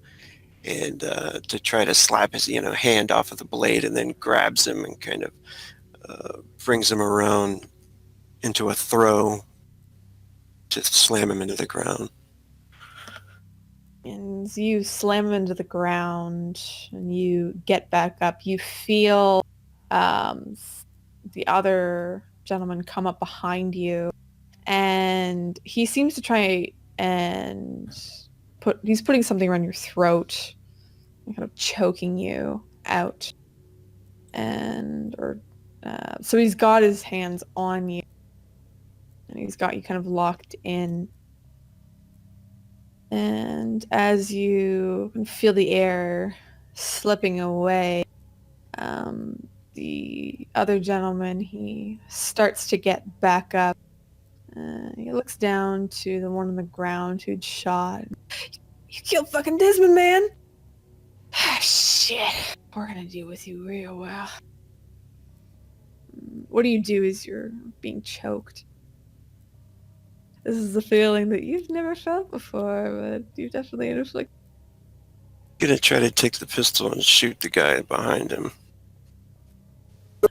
and to try to slap his hand off of the blade, and then grabs him and kind of brings him around into a throw to slam him into the ground. And you slam him into the ground, and you get back up. You feel the other gentleman come up behind you, and he seems to try and he's putting something around your throat, and kind of choking you out. So he's got his hands on you, and he's got you kind of locked in. And as you can feel the air slipping away, the other gentleman, he starts to get back up. He looks down to the one on the ground who'd shot. You killed fucking Desmond, man! Shit. We're gonna deal with you real well. What do you do as you're being choked? This is a feeling that you've never felt before, but you definitely inflict. I'm gonna try to take the pistol and shoot the guy behind him.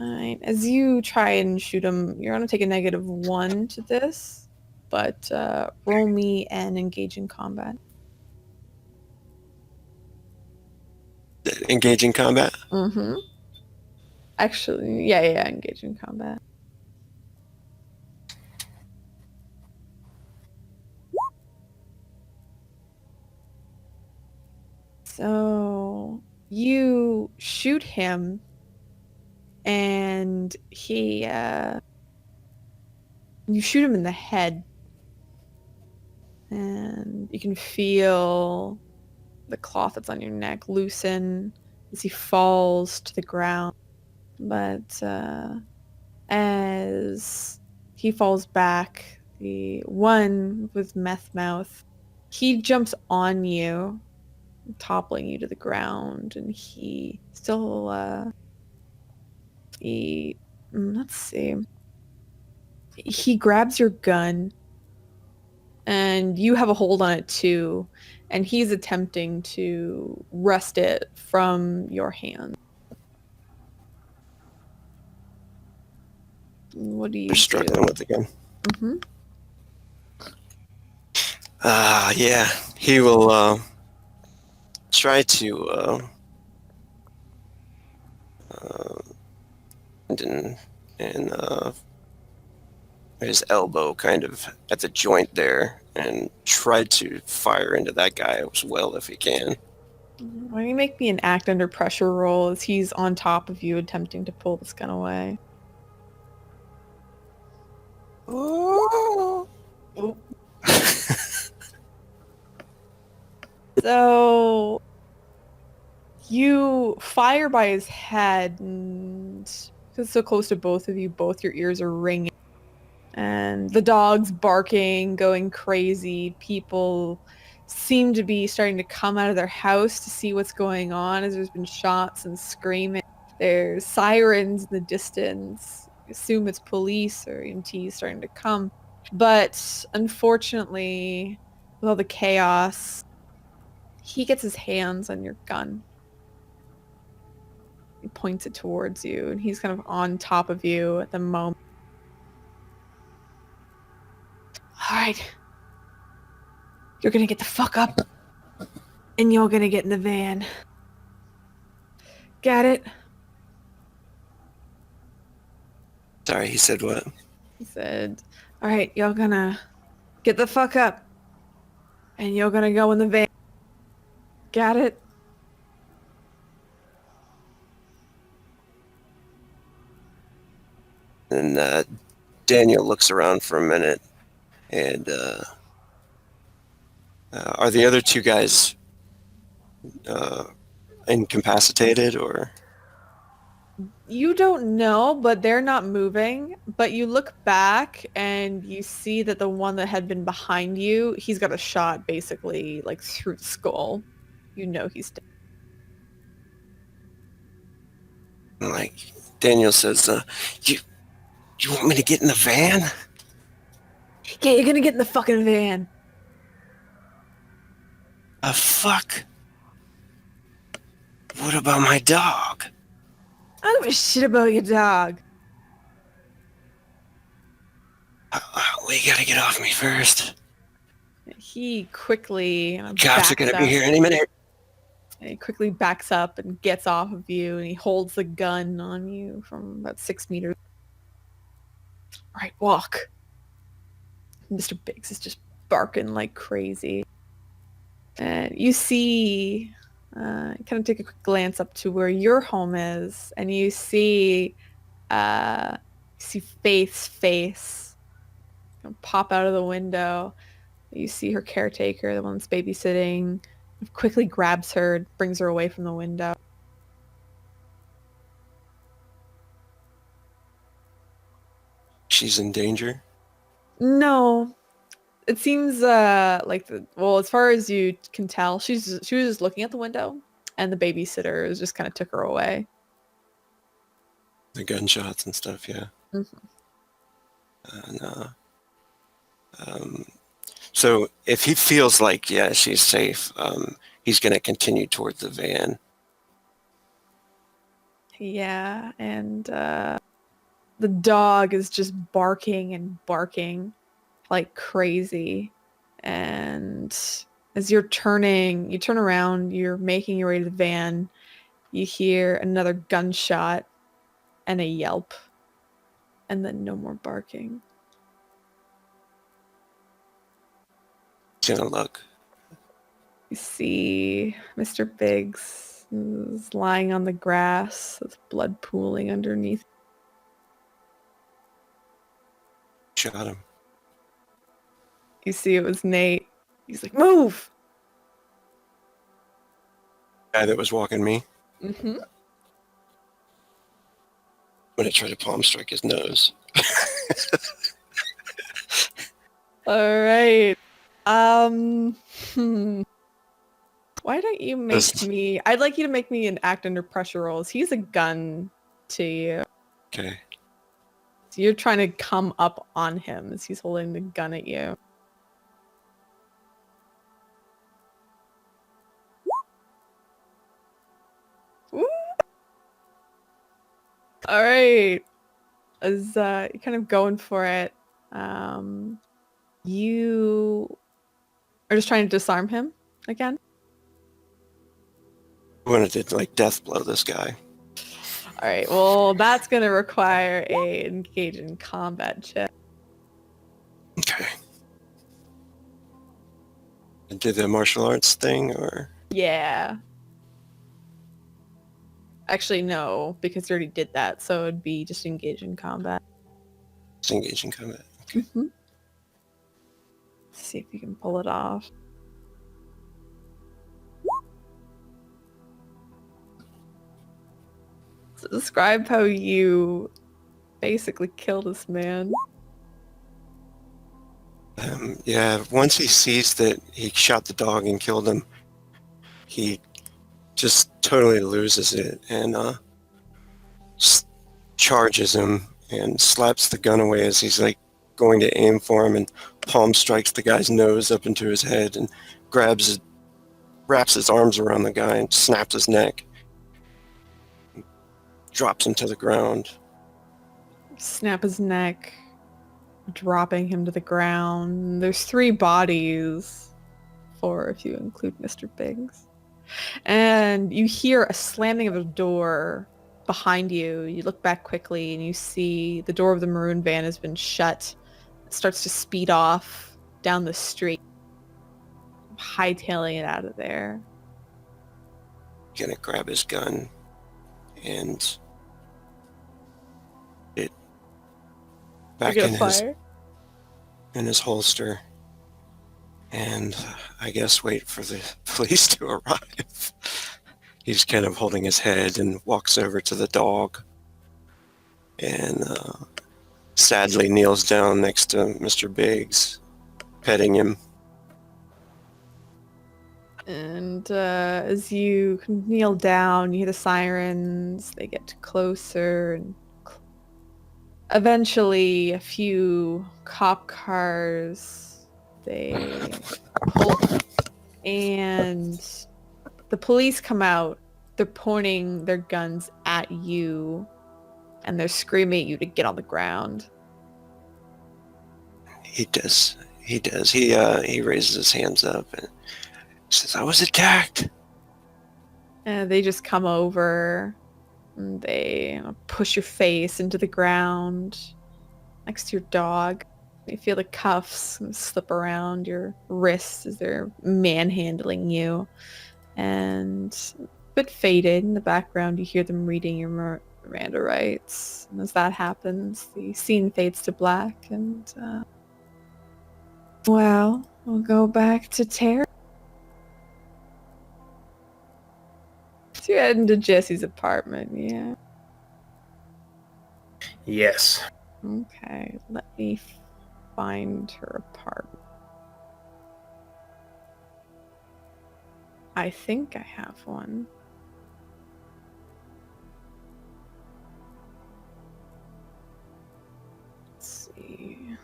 Alright, as you try and shoot him, you're gonna take a -1 to this, but roll me and engage in combat. Engaging combat. Mm-hmm. Actually, yeah, engage in combat. So you shoot him, and you shoot him in the head, and you can feel the cloth that's on your neck loosen as he falls to the ground. But as he falls back, the one with meth mouth, he jumps on you, toppling you to the ground, and he still let's see, he grabs your gun, and you have a hold on it too, and he's attempting to wrest it from your hand. What do you You're struggling with the gun. Mm-hmm. Yeah, he will try to and his elbow kind of at the joint there, and try to fire into that guy as well if he can. Why don't you make me an act under pressure roll as he's on top of you attempting to pull this gun away? Oh. So you fire by his head, and because it's so close to both of you, both your ears are ringing. And the dog's barking, going crazy. People seem to be starting to come out of their house to see what's going on as there's been shots and screaming. There's sirens in the distance. I assume it's police or EMTs starting to come. But unfortunately, with all the chaos, he gets his hands on your gun. He points it towards you, and he's kind of on top of you at the moment. All right. You're gonna get the fuck up, and you're gonna get in the van. Got it? Sorry, he said what? He said, all right, you're gonna get the fuck up, and you're gonna go in the van. Got it? And Daniel looks around for a minute, and are the other two guys incapacitated, or? You don't know, but they're not moving. But you look back, and you see that the one that had been behind you, he's got a shot basically like through the skull. You know he's dead. Like, Daniel says, you want me to get in the van? Yeah, you're gonna get in the fucking van. Fuck. What about my dog? I don't give a shit about your dog. Well, you gotta get off me first. He quickly Cops are gonna be here any minute. And he quickly backs up and gets off of you, and he holds the gun on you from about 6 meters. All right, walk. Mr. Biggz is just barking like crazy. And you see, kind of take a quick glance up to where your home is, and you see Faith's face pop out of the window. You see her caretaker, the one that's babysitting, quickly grabs her, brings her away from the window. She's in danger? No. It seems as far as you can tell, she was just looking at the window, and the babysitter just kind of took her away. The gunshots and stuff, yeah. Mm-hmm. And, so if he feels like, yeah, she's safe, he's going to continue toward the van. Yeah, and the dog is just barking and barking like crazy. And as you turn around, you're making your way to the van, you hear another gunshot and a yelp, and then no more barking. He's gonna look. You see Mr. Biggz is lying on the grass with blood pooling underneath. Shot him. You see it was Nate. He's like, move! Guy that was walking me. Mm-hmm. I'm gonna try to palm strike his nose. All right. Why don't you make me... I'd like you to make me an act under pressure rolls. He's a gun to you. Okay. So you're trying to come up on him as he's holding the gun at you. Woo! All right. As you're kind of going for it, you are just trying to disarm him again. I wanted to like death blow this guy. All right. Well, that's going to require a engage in combat check. Okay. And do the martial arts thing, or Yeah. Actually, no, because you already did that, so it'd be just engage in combat. just engage in combat? Okay. Mm-hmm. See if you can pull it off. So describe how you basically kill this man. Yeah, once he sees that he shot the dog and killed him, he just totally loses it and charges him and slaps the gun away as he's like going to aim for him, and palm strikes the guy's nose up into his head and wraps his arms around the guy and snaps his neck, drops him to the ground. Snap his neck, dropping him to the ground. There's 3 bodies, 4 if you include Mr. Biggz. And you hear a slamming of a door behind you. You look back quickly and you see the door of the maroon van has been shut. It starts to speed off down the street, hightailing it out of there. Gonna grab his gun and it back You're in gonna fire? his holster, and I guess wait for the police to arrive. He's kind of holding his head and walks over to the dog and sadly kneels down next to Mr. Biggz, petting him. And as you kneel down, you hear the sirens. They get closer, and eventually a few cop cars, they pull up, and the police come out. They're pointing their guns at you, and they're screaming at you to get on the ground. He does. He raises his hands up and says, "I was attacked." And they just come over, and they push your face into the ground next to your dog. You feel the cuffs slip around your wrists as they're manhandling you. And a bit faded in the background, you hear them reading your Miranda rights. And as that happens, the scene fades to black, and well, we'll go back to Terry. So you're heading to Jessie's apartment, yeah? Yes. Okay, let me find her apartment. I think I have one. Let's see.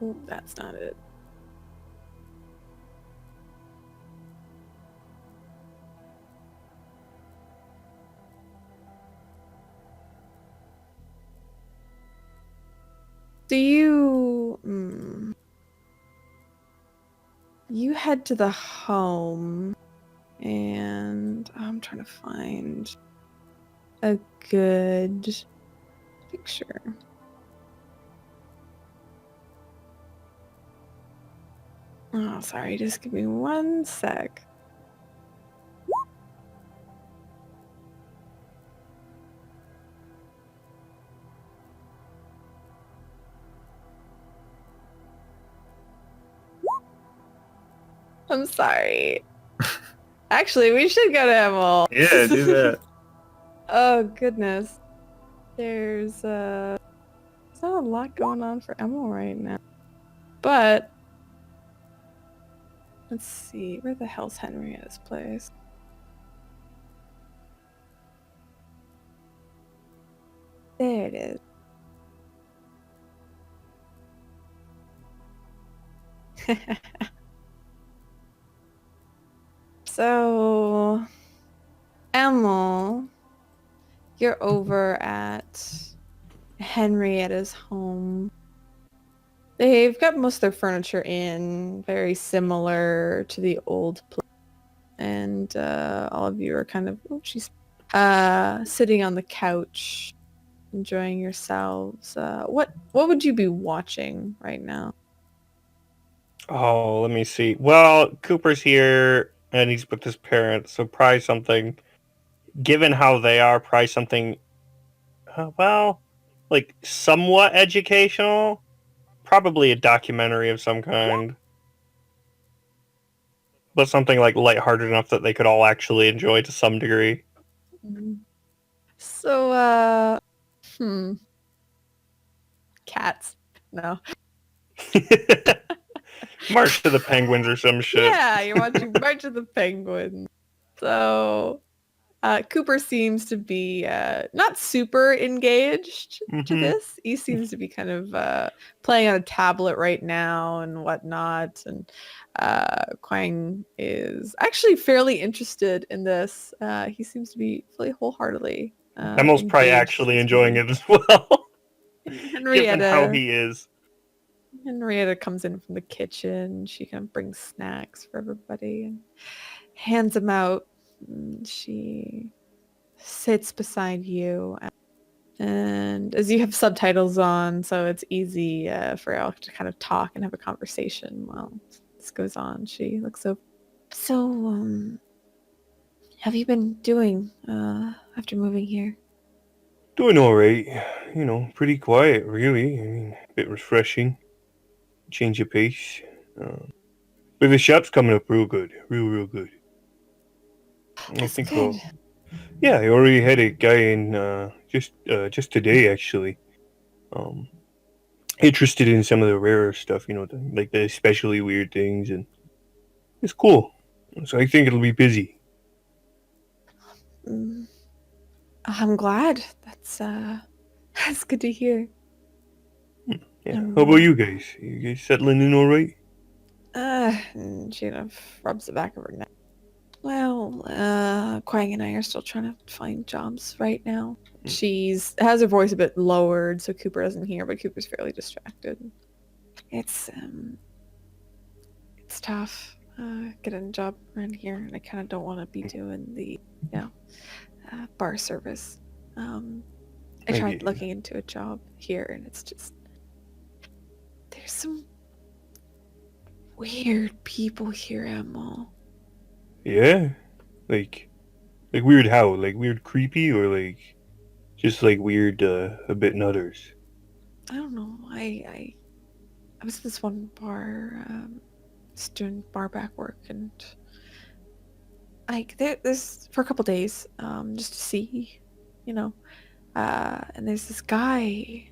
Ooh, that's not it. Do you... You head to the home, and I'm trying to find a good picture. Oh, sorry, just give me one sec. I'm sorry. Actually, we should go to Emil. Yeah, do that. Oh, goodness. There's not a lot going on for Emil right now. But let's see, where the hell's Henrietta's place? There it is. So, Emil, you're over at Henrietta's home. They've got most of their furniture in, very similar to the old place. And all of you are kind of, sitting on the couch, enjoying yourselves. What would you be watching right now? Oh, let me see. Well, Cooper's here, and he's with his parents, so probably something. Given how they are, probably something. Like somewhat educational. Probably a documentary of some kind, but something like lighthearted enough that they could all actually enjoy to some degree. So, cats. No. March to the Penguins or some shit. Yeah, you're watching March of the Penguins. So, Cooper seems to be not super engaged to this. He seems to be kind of playing on a tablet right now and whatnot. And Quang is actually fairly interested in this. He seems to be fully wholeheartedly. Emil's probably actually enjoying it as well. Given how he is. Henrietta comes in from the kitchen. She kind of brings snacks for everybody and hands them out. And she sits beside you. And as you have subtitles on, so it's easy for y'all to kind of talk and have a conversation while this goes on. She looks over. So, have you been doing after moving here? Doing alright. You know, pretty quiet, really. I mean, a bit refreshing. Change of pace. But the shop's coming up real good. Real good. That's good. Yeah, I already had a guy in just today, actually. Interested in some of the rarer stuff, you know, like the especially weird things, and it's cool. So I think it'll be busy. I'm glad. That's good to hear. Yeah. How about you guys? You guys settling in all right? And she kind of rubs the back of her neck. Well, Quang and I are still trying to find jobs right now. She's has her voice a bit lowered, so Cooper doesn't hear, but Cooper's fairly distracted. It's tough getting a job around here, and I kind of don't want to be doing the, bar service. I tried looking into a job here, and it's just there's some weird people here, Emil. Yeah? Like weird how? Like weird creepy, or like just like weird a bit nutters? I don't know. I was at this one bar, just doing bar back work, and like there's for a couple days, just to see, and there's this guy.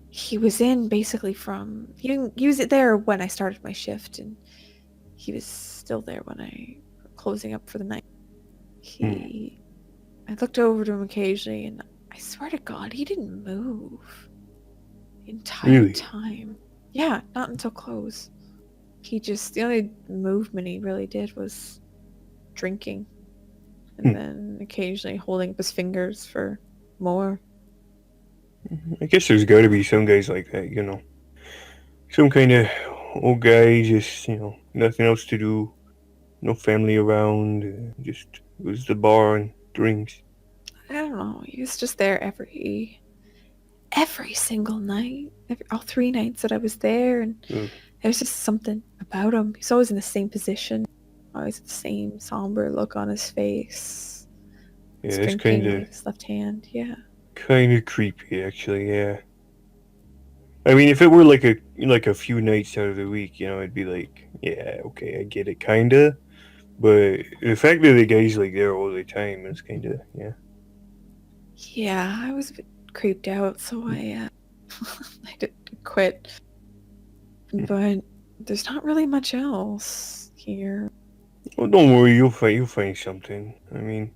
He was in basically from he was there when I started my shift, and he was still there when I closing up for the night. I looked over to him occasionally, and I swear to God, he didn't move the entire time. Yeah, not until close. The only movement he really did was drinking, and then occasionally holding up his fingers for more. I guess there's got to be some guys like that, you know. Some kind of old guy, just, you know, nothing else to do, no family around, just goes to the bar and drinks. I don't know. He was just there every single night, all 3 nights that I was there, and Ugh. there's just something about him. He's always in the same position, always the same somber look on his face. Yeah, He's that's drinking with his left hand. Yeah. kind of creepy, actually. Yeah. I mean, if it were like a few nights out of the week, you know, I'd be like, yeah, okay, I get it, kinda. But the fact that the guy's like there all the time is kind of, yeah. Yeah, I was a bit creeped out, so I I did quit. But there's not really much else here. Well, don't worry, you'll find something. I mean,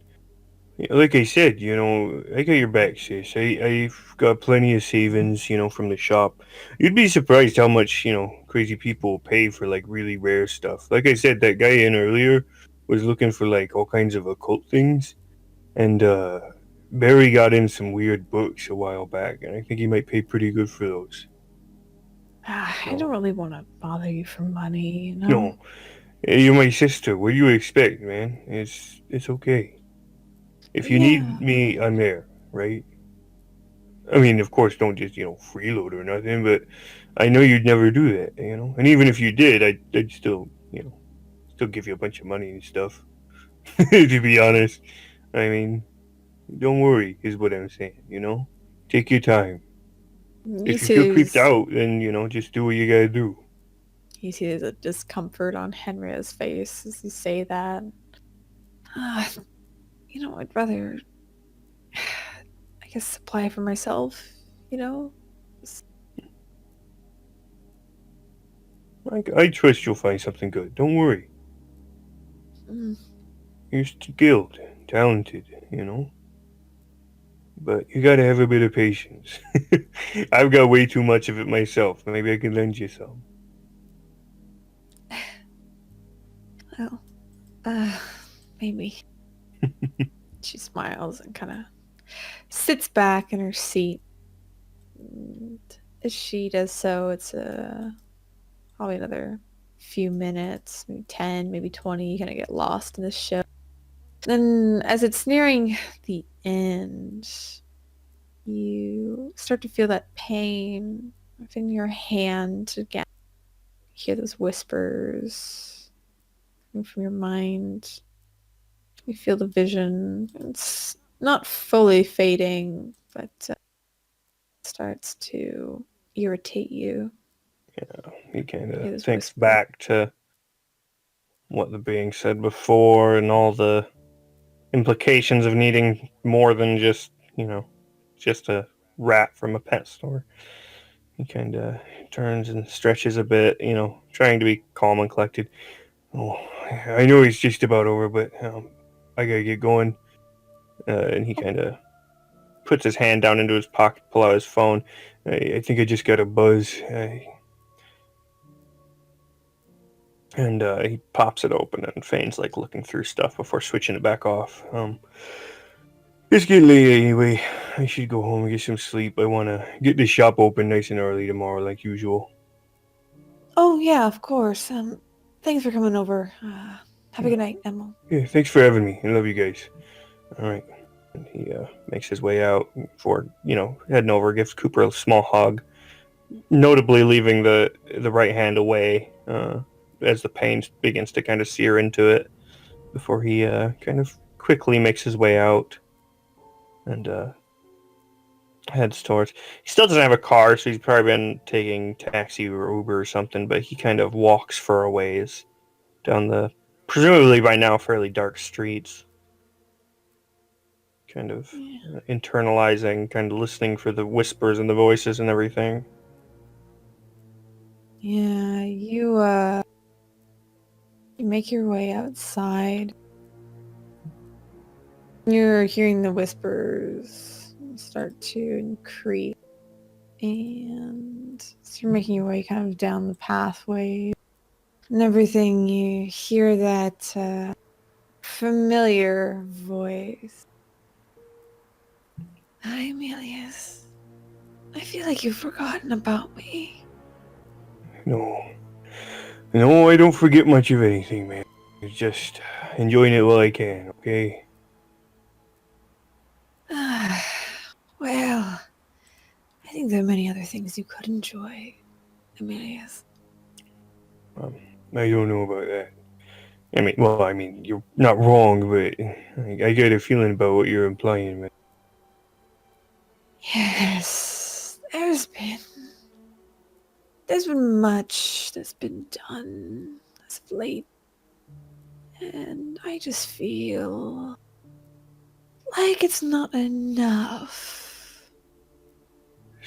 yeah, like I said, you know, I got your back, sis. I've got plenty of savings, you know, from the shop. You'd be surprised how much, you know, crazy people pay for like really rare stuff. Like I said, that guy in earlier was looking for like all kinds of occult things, and Barry got him some weird books a while back, and I think he might pay pretty good for those. I don't really want to bother you for money, you know? No, you're my sister. What do you expect, man? It's okay. If you Yeah. need me, I'm there, right? I mean, of course, don't just, you know, freeload or nothing, but I know you'd never do that, you know? And even if you did, I'd still, you know, still give you a bunch of money and stuff. To be honest. I mean, don't worry, is what I'm saying, you know? Take your time. You If you feel creeped see, out, then, you know, just do what you gotta do. you see the discomfort on Henria's face as you say that. Uh, you know, I'd rather, I guess, supply for myself, you know? I trust you'll find something good. Don't worry. Mm, You're skilled, talented, you know? But you gotta have a bit of patience. I've got way too much of it myself. Maybe I can lend you some. well, maybe. She smiles and kind of sits back in her seat. And as she does so, it's probably another few minutes, maybe 10, maybe 20. You kind of get lost in the show. Then, as it's nearing the end, you start to feel that pain in your hand again. You hear those whispers coming from your mind. You feel the vision. It's not fully fading, but starts to irritate you. He kind Hear of this thinks whisper. back to what the being said before and all the implications of needing more than just, you know, just a rat from a pet store. He kind of turns and stretches a bit, you know, trying to be calm and collected. Oh, I know he's just about over, but I gotta get going. And he kind of puts his hand down into his pocket, pull out his phone. I think I just got a buzz. And he pops it open and feigns like looking through stuff before switching it back off. It's getting late anyway. I should go home and get some sleep. I want to get the shop open nice and early tomorrow, like usual. Oh, yeah, of course. Thanks for coming over. Have a good night, Emil. Yeah, thanks for having me. I love you guys. All right. And he makes his way out before, you know, heading over, gives Cooper a small hug, notably leaving the right hand away as the pain begins to kind of sear into it before he kind of quickly makes his way out and heads towards. He still doesn't have a car, so he's probably been taking taxi or Uber or something, but he kind of walks for a ways down the presumably by now fairly dark streets, kind of internalizing, kind of listening for the whispers and the voices and everything. Yeah, you make your way outside. You're hearing the whispers start to increase, and as you're making your way kind of down the pathway and everything, you hear that familiar voice. Hi, Emilius. I feel like you've forgotten about me. No. No, I don't forget much of anything, man. It's just enjoying it while I can, okay? Well, I think there are many other things you could enjoy, Emilius. I don't know about that. I mean, you're not wrong, but I get a feeling about what you're implying, man. Yes, there's been much that's been done as of late, and I just feel like it's not enough.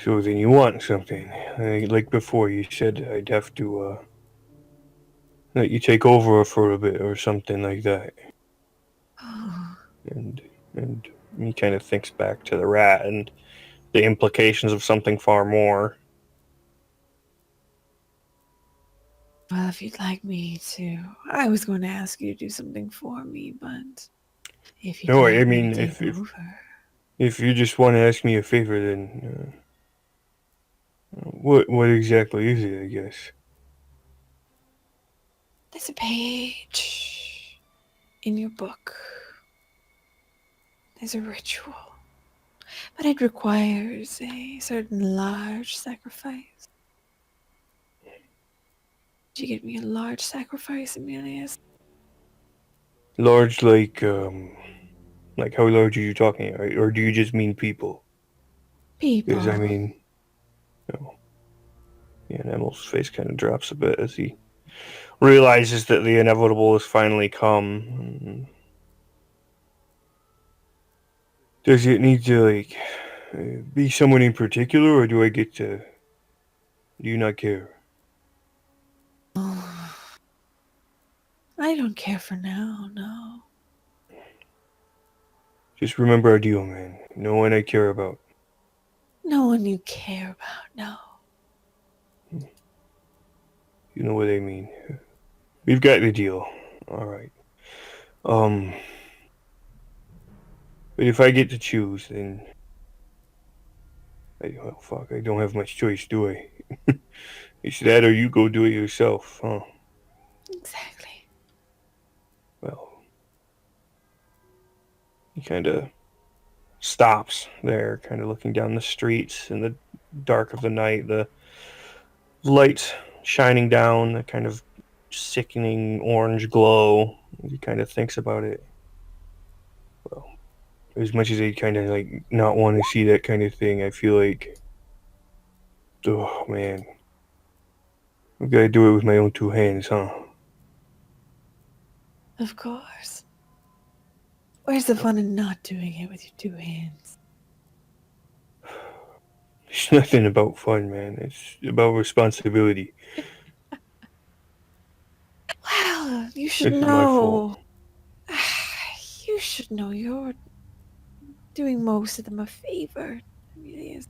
So then you want something. Like before, you said I'd have to, let you take over for a bit or something like that. And, and he kind of thinks back to the rat and the implications of something far more. Well, if you'd like me to, I was going to ask you to do something for me, but if you'd No, like I me mean, to take if over. if you just want to ask me a favor, then what exactly is it? I guess. There's a page in your book. There's a ritual, but it requires a certain large sacrifice. Did you get me a large sacrifice, Emilius? Large, like how large are you talking? Or do you just mean people? Because I People. mean, no. Yeah, and Emil's face kind of drops a bit as he realizes that the inevitable has finally come. Does it need to be someone in particular, or do I get to? Do you not care? I don't care for now, no. Just remember our deal, man. No one I care about. No one you care about, no. You know what I mean. We've got the deal. All right. But if I get to choose, then I don't have much choice, do I? It's that or you go do it yourself, huh? Exactly. Well, he kind of stops there, kind of looking down the streets in the dark of the night, the lights shining down, the kind of sickening orange glow. He kind of thinks about it. Well, as much as I kind of not want to see that kind of thing, I feel like, oh man, I've got to do it with my own two hands, huh? Of course. Where's the fun in not doing it with your two hands? It's nothing about fun, man. It's about responsibility. Well, you should This is my fault. know. You should know you're doing most of them a favor. Emilius.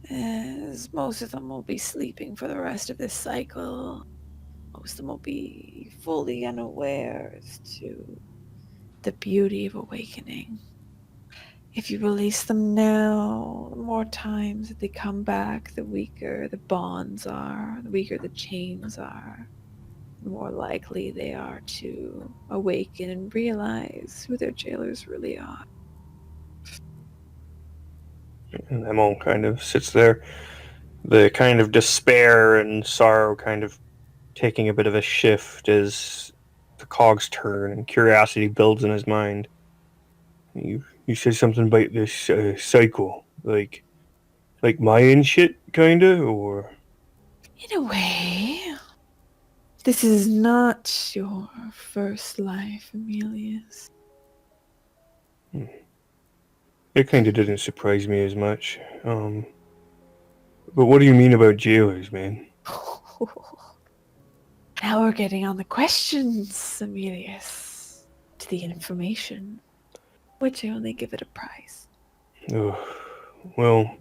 As most of them will be sleeping for the rest of this cycle. Most of them will be fully unaware as to the beauty of awakening. If you release them now, the more times that they come back, the weaker the bonds are, the weaker the chains are, the more likely they are to awaken and realize who their jailers really are. And Emil kind of sits there, the kind of despair and sorrow kind of taking a bit of a shift as the cogs turn and curiosity builds in his mind. You said something about this cycle, like Mayan shit, kinda, or In a way, this is not your first life, Emilius. it kind of doesn't surprise me as much. But what do you mean about jailers, man? Now we're getting on the questions, Emilius. To the information, which I only give it a price. Oh, well,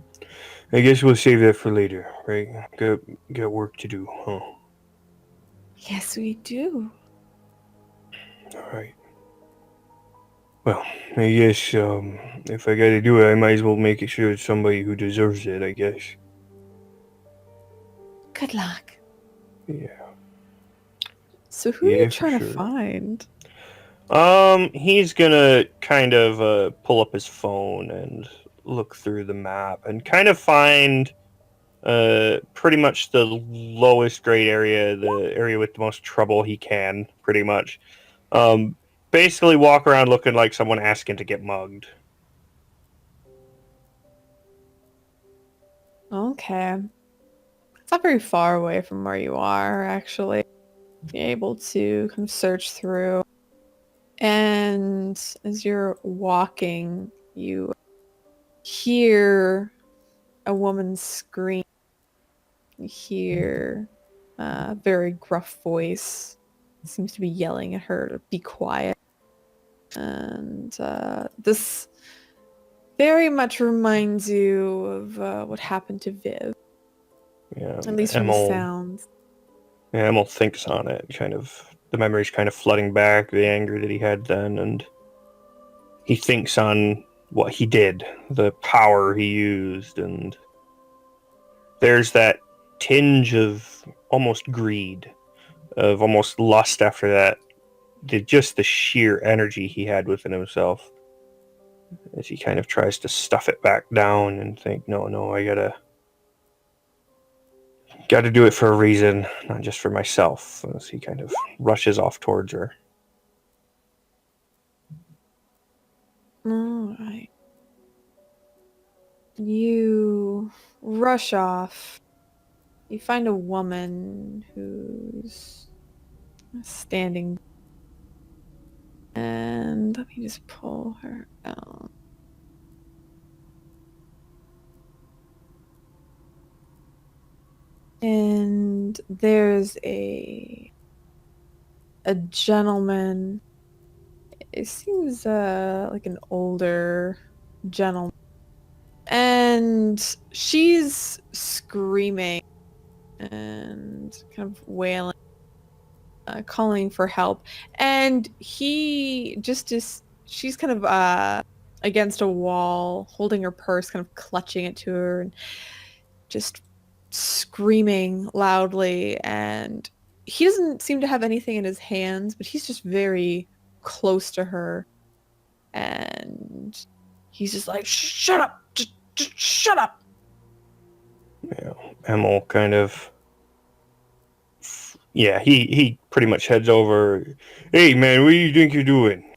I guess we'll save that for later, right? Got work to do, huh? Yes, we do. All right. Well, I guess if I gotta do it, I might as well make it sure it's somebody who deserves it, I guess. Good luck. Yeah. So who are you Yeah, for trying to sure. find? He's gonna kind of pull up his phone and look through the map and kind of find pretty much the lowest grade area, the area with the most trouble he can, pretty much. Um, Basically walk around looking like someone asking to get mugged. Okay. It's not very far away from where you are, actually. You're able to kind of search through. And as you're walking, you hear a woman scream. You hear a very gruff voice. Seems to be yelling at her to be quiet. And this very much reminds you of what happened to Viv, Yeah, at least from the sounds. Yeah, Emil thinks on it. Kind of the memories kind of flooding back, the anger that he had then, and he thinks on what he did, the power he used, and there's that tinge of almost greed, of almost lust after that. Just the sheer energy he had within himself, as he kind of tries to stuff it back down and think, no, I gotta do it for a reason, not just for myself. As he kind of rushes off towards her. All right. You rush off. You find a woman who's standing. And let me just pull her out. And there's a gentleman. It seems like an older gentleman. And she's screaming and kind of wailing, calling for help. And he just is, she's kind of against a wall, holding her purse, kind of clutching it to her, and just screaming loudly. And he doesn't seem to have anything in his hands, but he's just very close to her. And he's just like, shut up! Just shut up! Yeah, Emil kind of. Yeah, he pretty much heads over. Hey, man, what do you think you're doing?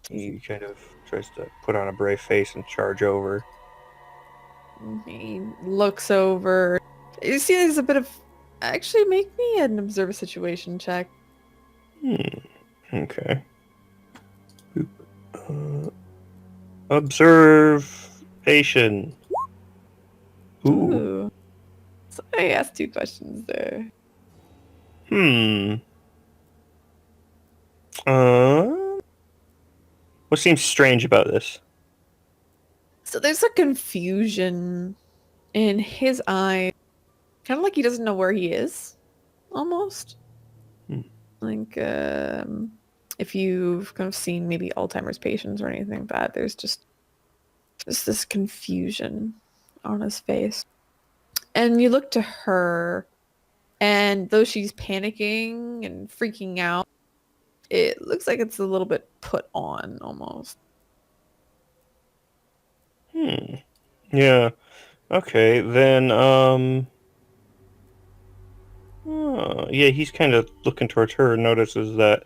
He kind of tries to put on a brave face and charge over. He looks over. You see, there's a bit of. Actually, make me an observe a situation check. Okay. Observation. Ooh. So I asked 2 questions there. What seems strange about this? So there's a confusion in his eye. Kind of like he doesn't know where he is. Almost. Like, if you've kind of seen maybe Alzheimer's patients or anything like that, there's just this confusion on his face. And you look to her, and though she's panicking and freaking out, it looks like it's a little bit put on almost. Yeah. Okay, then, yeah, he's kind of looking towards her and notices that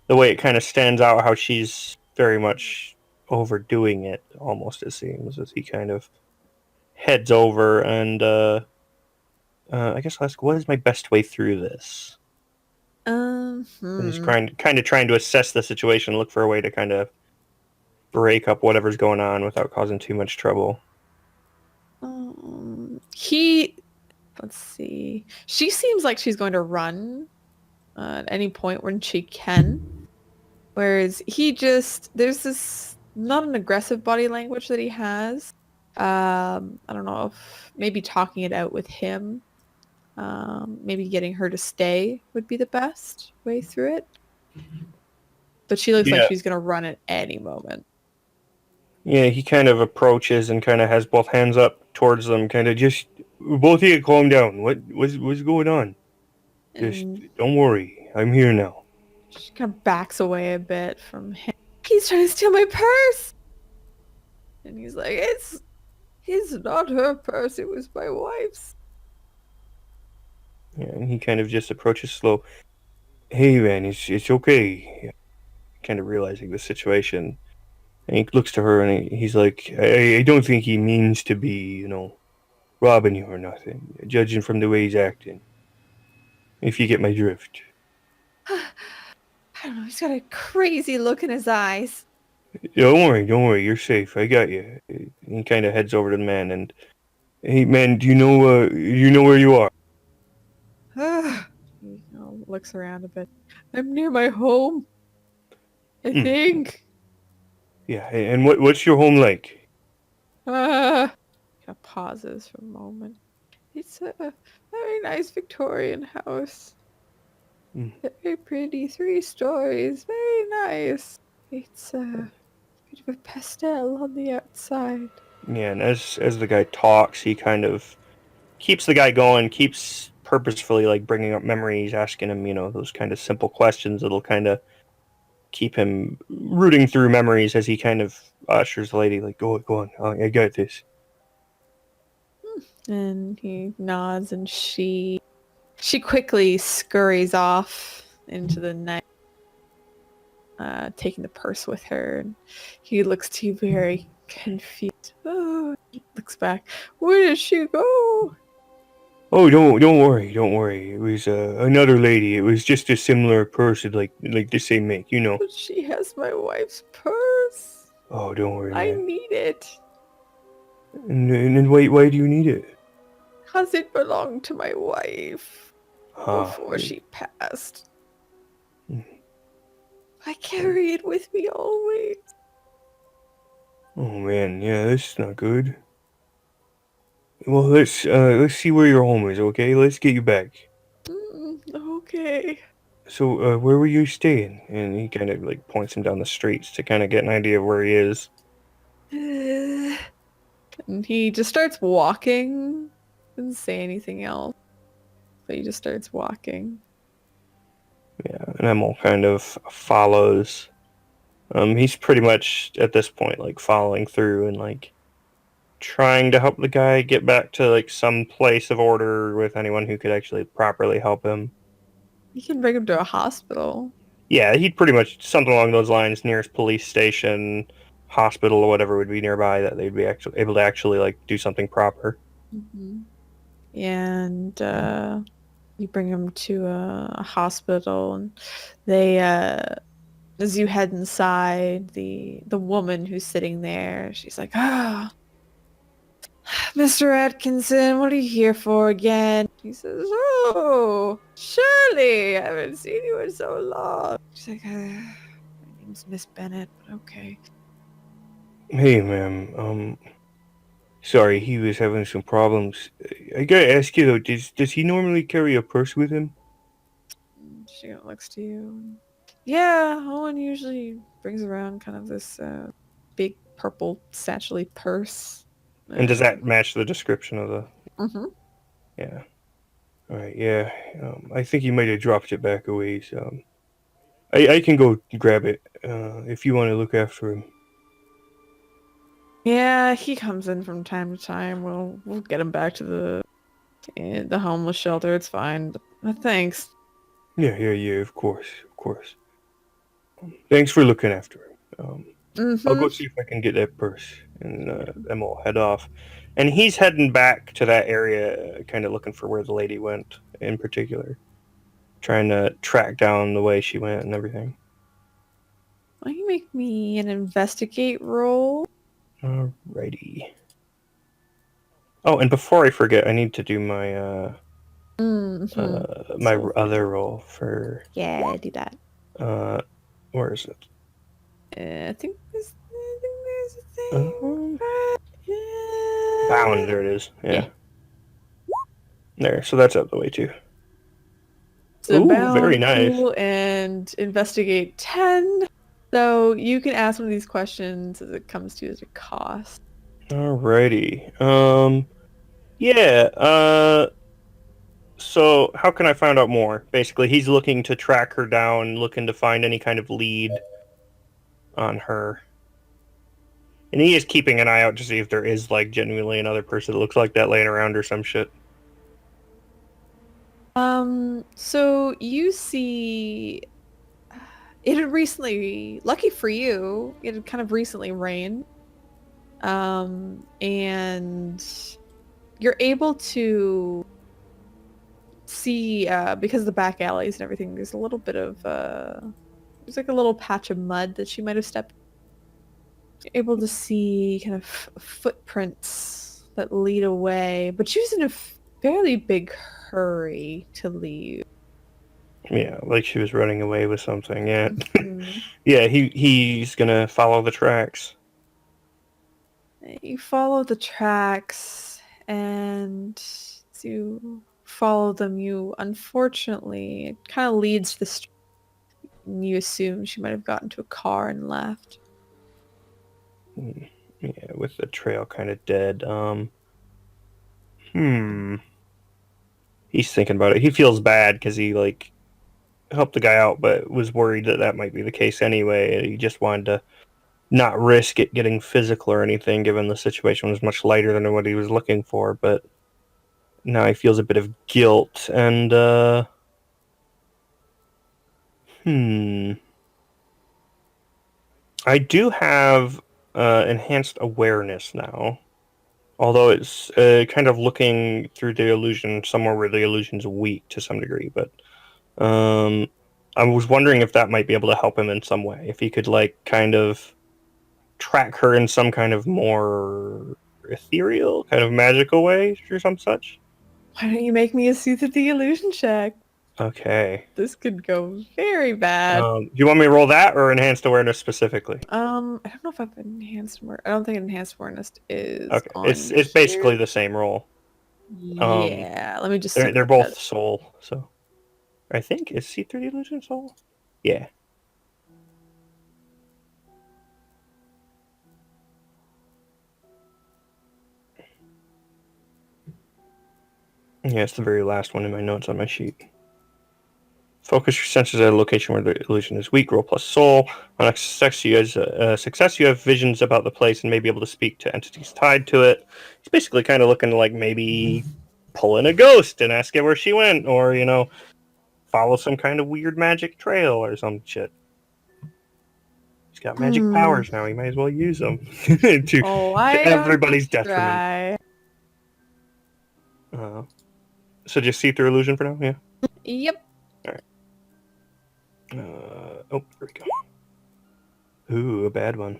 the way it kind of stands out how she's very much overdoing it, almost, it seems, as he kind of heads over and, I guess I'll ask, what is my best way through this? He's kind of trying to assess the situation, look for a way to kind of break up whatever's going on without causing too much trouble. Let's see. She seems like she's going to run at any point when she can. Whereas there's this, not an aggressive body language that he has. I don't know if maybe talking it out with him, maybe getting her to stay would be the best way through it. but she looks like Yeah. she's gonna run at any moment. Yeah, he kind of approaches and kind of has both hands up towards them, kind of just, both of you calm down. What's going on? Just And don't worry. I'm here now. she kind of backs away a bit from him. He's trying to steal my purse! And he's like, it's not her purse, it was my wife's. Yeah, and he kind of just approaches slow. Hey man, it's okay. Kind of realizing the situation. And he looks to her and he's like, I don't think he means to be, robbing you or nothing, judging from the way he's acting. If you get my drift. I don't know, he's got a crazy look in his eyes. Don't worry, you're safe. I got you. He kind of heads over to the man and, hey man, do you know where you are? He looks around a bit. I'm near my home, I think. Yeah, and what's your home like? Kind of pauses for a moment. It's a very nice Victorian house. Very pretty, 3 stories, very nice. It's a bit of a pastel on the outside. Yeah, and as the guy talks, he kind of keeps the guy going, keeps purposefully like bringing up memories, asking him, those kind of simple questions that'll kind of keep him rooting through memories as he kind of ushers the lady, like, go on, I got this. And he nods, and she quickly scurries off into the night, taking the purse with her. And he looks to you very confused. Oh, he looks back. Where did she go? Oh, don't worry. It was another lady. It was just a similar person, like the same make, But she has my wife's purse. Oh, don't worry, I man. need it. And then why do you need it? Because it belonged to my wife before she passed. I carry it with me always. Oh man, yeah, that's not good. Well, let's see where your home is, okay? Let's get you back. Okay. So, where were you staying? And he kind of like points him down the streets to kind of get an idea of where he is. And he just starts walking. Doesn't say anything else. But he just starts walking. Yeah, and Emil kind of follows. He's pretty much at this point like following through and like trying to help the guy get back to like some place of order with anyone who could actually properly help him. You can bring him to a hospital. Yeah, he'd pretty much something along those lines. Nearest police station, hospital, or whatever would be nearby that they'd be actually able to actually like do something proper. And you bring him to a hospital, and they as you head inside, the woman who's sitting there, she's like, Mr. Atkinson, what are you here for again? He says, oh, Shirley, I haven't seen you in so long. She's like, my name's Miss Bennett, but okay. Hey, ma'am. Sorry, he was having some problems. I gotta ask you though, does he normally carry a purse with him? She looks to you. Yeah, Owen usually brings around kind of this big purple satchel purse. And does that match the description of the? Yeah. All right. Yeah. I think he might have dropped it back a ways. I can go grab it if you want to look after him. Yeah, he comes in from time to time. We'll get him back to the homeless shelter. It's fine. But thanks. Yeah. Of course. Thanks for looking after him. I'll go see if I can get that purse, and then we'll head off. And he's heading back to that area, kind of looking for where the lady went, in particular, trying to track down the way she went and everything. Why don't you make me an investigate roll? Alrighty. Oh, and before I forget, I need to do my my other roll for. Yeah, do that. Where is it? I think there's a thing. Bound, there it is. Yeah. There, so that's out of the way too. So Ooh, bound, very nice. cool, and investigate 10. So you can ask one of these questions as it comes to as a cost. Alrighty. Yeah. So how can I find out more? Basically, he's looking to track her down, looking to find any kind of lead on her. And he is keeping an eye out to see if there is, like, genuinely another person that looks like that laying around or some shit. So you see, it had recently, lucky for you, it had kind of recently rained. And you're able to see, because of the back alleys and everything, there's a little bit of, there's like a little patch of mud that she might have stepped. You're able to see kind of footprints that lead away, but she was in a fairly big hurry to leave. Yeah, like she was running away with something. Yeah. Mhm. Yeah, he's gonna follow the tracks. You follow the tracks, and as you follow them, you unfortunately, it kind of leads to the street. You assume she might have gotten to a car and left. Yeah, with the trail kind of dead. He's thinking about it. He feels bad because he, like, helped the guy out, but was worried that that might be the case anyway. He just wanted to not risk it getting physical or anything, given the situation was much lighter than what he was looking for. But now he feels a bit of guilt, and I do have enhanced awareness now, although it's kind of looking through the illusion somewhere where the illusion's weak to some degree. But I was wondering if that might be able to help him in some way, if he could, like, kind of track her in some kind of more ethereal, kind of magical way or some such. Why don't you make me a Soothe the Illusion check? Okay. This could go very bad. Do you want me to roll that or enhanced awareness specifically? I don't know if I've enhanced awareness. I don't think enhanced awareness is. Okay, on it's basically the same roll. Yeah, let me just. They're both soul, so I think is see through the illusion soul. Yeah. Yeah, it's the very last one in my notes on my sheet. Focus your senses at a location where the illusion is weak. Roll plus soul. On a success, you have visions about the place and may be able to speak to entities tied to it. He's basically kind of looking to, like, maybe pull in a ghost and ask it where she went, or, you know, follow some kind of weird magic trail or some shit. He's got magic powers now. He might as well use them to everybody's detriment. So just see through illusion for now. Yeah. Yep. All right. There we go. Ooh, a bad one.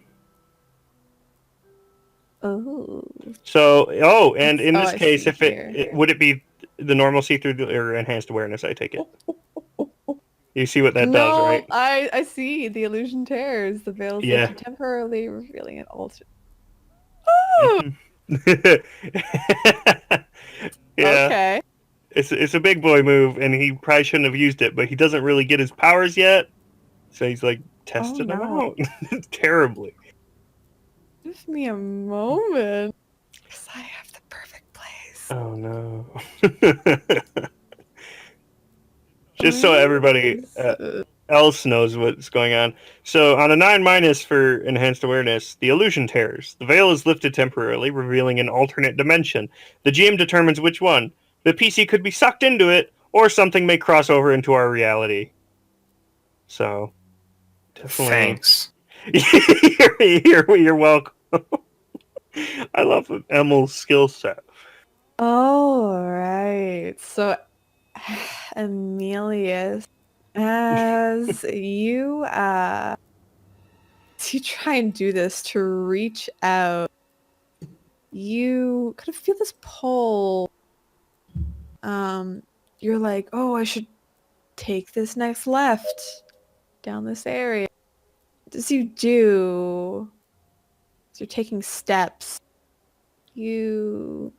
Oh. So, and in this case, if it would it be the normal see-through or enhanced awareness? I take it. You see what that does, right? I see. The illusion tears. The veil is lifted, temporarily revealing an altar. Oh. Yeah. Okay. It's a big boy move, and he probably shouldn't have used it, but he doesn't really get his powers yet, so he's, like, testing them out terribly. Give me a moment, because I have the perfect place. Oh no. Just so everybody else knows what's going on. So on a 9- for enhanced awareness, the illusion tears. The veil is lifted temporarily, revealing an alternate dimension. The GM determines which one. The PC could be sucked into it, or something may cross over into our reality. So, definitely. Thanks. You're welcome. I love Emil's skill set. All right. So, Emilius, as you try and do this to reach out, you kind of feel this pull. You're like, oh, I should take this next left down this area. As you do, as you're taking steps, you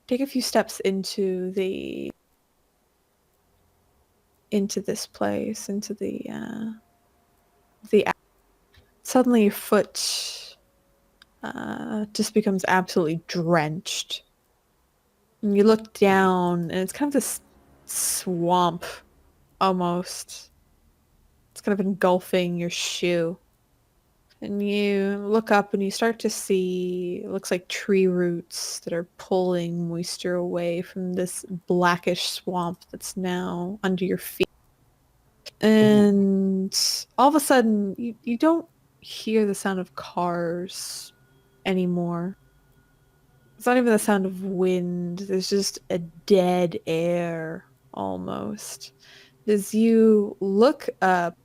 take a few steps into this place, into the Suddenly your foot just becomes absolutely drenched. And you look down, and it's kind of this swamp, almost. It's kind of engulfing your shoe. And you look up and you start to see, it looks like tree roots that are pulling moisture away from this blackish swamp that's now under your feet. And all of a sudden, you don't hear the sound of cars anymore. It's not even the sound of wind. There's just a dead air, almost. As you look up,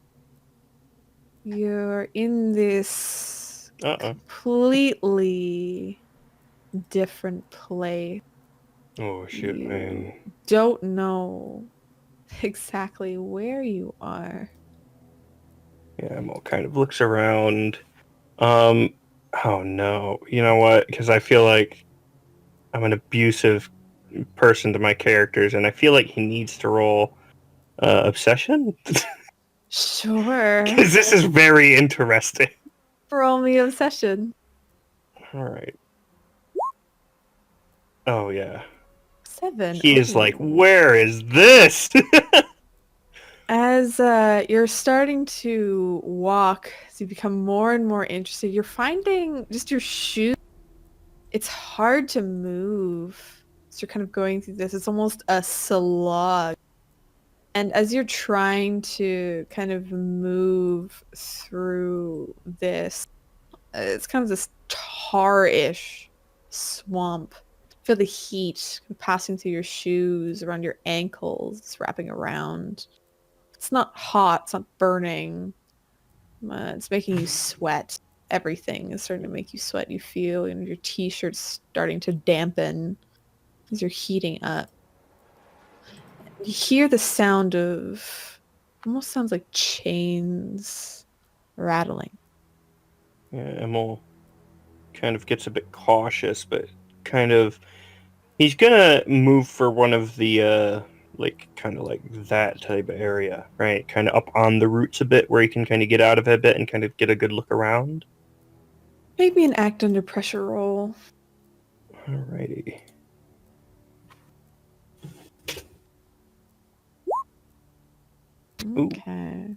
you're in this completely different place. Oh shit, You man. don't know exactly where you are. Yeah, Emil kind of looks around. Oh no. You know what? Because I feel like I'm an abusive person to my characters, and I feel like he needs to roll obsession. Sure. Because this is very interesting. Roll me obsession. All right. Oh yeah. 7. He is like, Ooh. where is this? As you're starting to walk, as you become more and more interested, you're finding just your shoes. It's hard to move. So you're kind of going through this. It's almost a slog. And as you're trying to kind of move through this, it's kind of this tar-ish swamp. Feel the heat passing through your shoes, around your ankles, it's wrapping around. It's not hot, it's not burning. It's making you sweat. Everything is starting to make you sweat. You feel your t-shirt's starting to dampen as you're heating up. You hear the sound of, almost sounds like chains rattling. Yeah, Emil kind of gets a bit cautious, but kind of he's gonna move for one of the like kind of like that type of area, right? Kind of up on the roots a bit, where he can kind of get out of it a bit and kind of get a good look around. Make me an act under pressure roll. Alrighty. Ooh. Okay.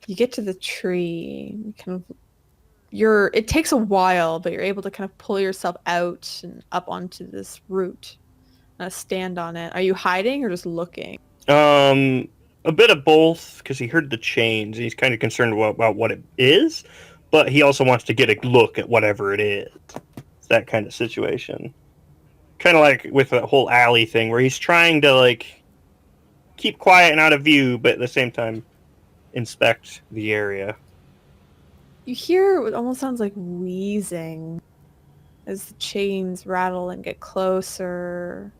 You get to the tree. You kind of it takes a while, but you're able to kind of pull yourself out and up onto this root. Stand on it. Are you hiding or just looking? A bit of both, because he heard the chains and he's kind of concerned about what it is, but he also wants to get a look at whatever it is. It's that kind of situation. Kind of like with the whole alley thing, where he's trying to like keep quiet and out of view, but at the same time inspect the area. You hear what almost sounds like wheezing as the chains rattle and get closer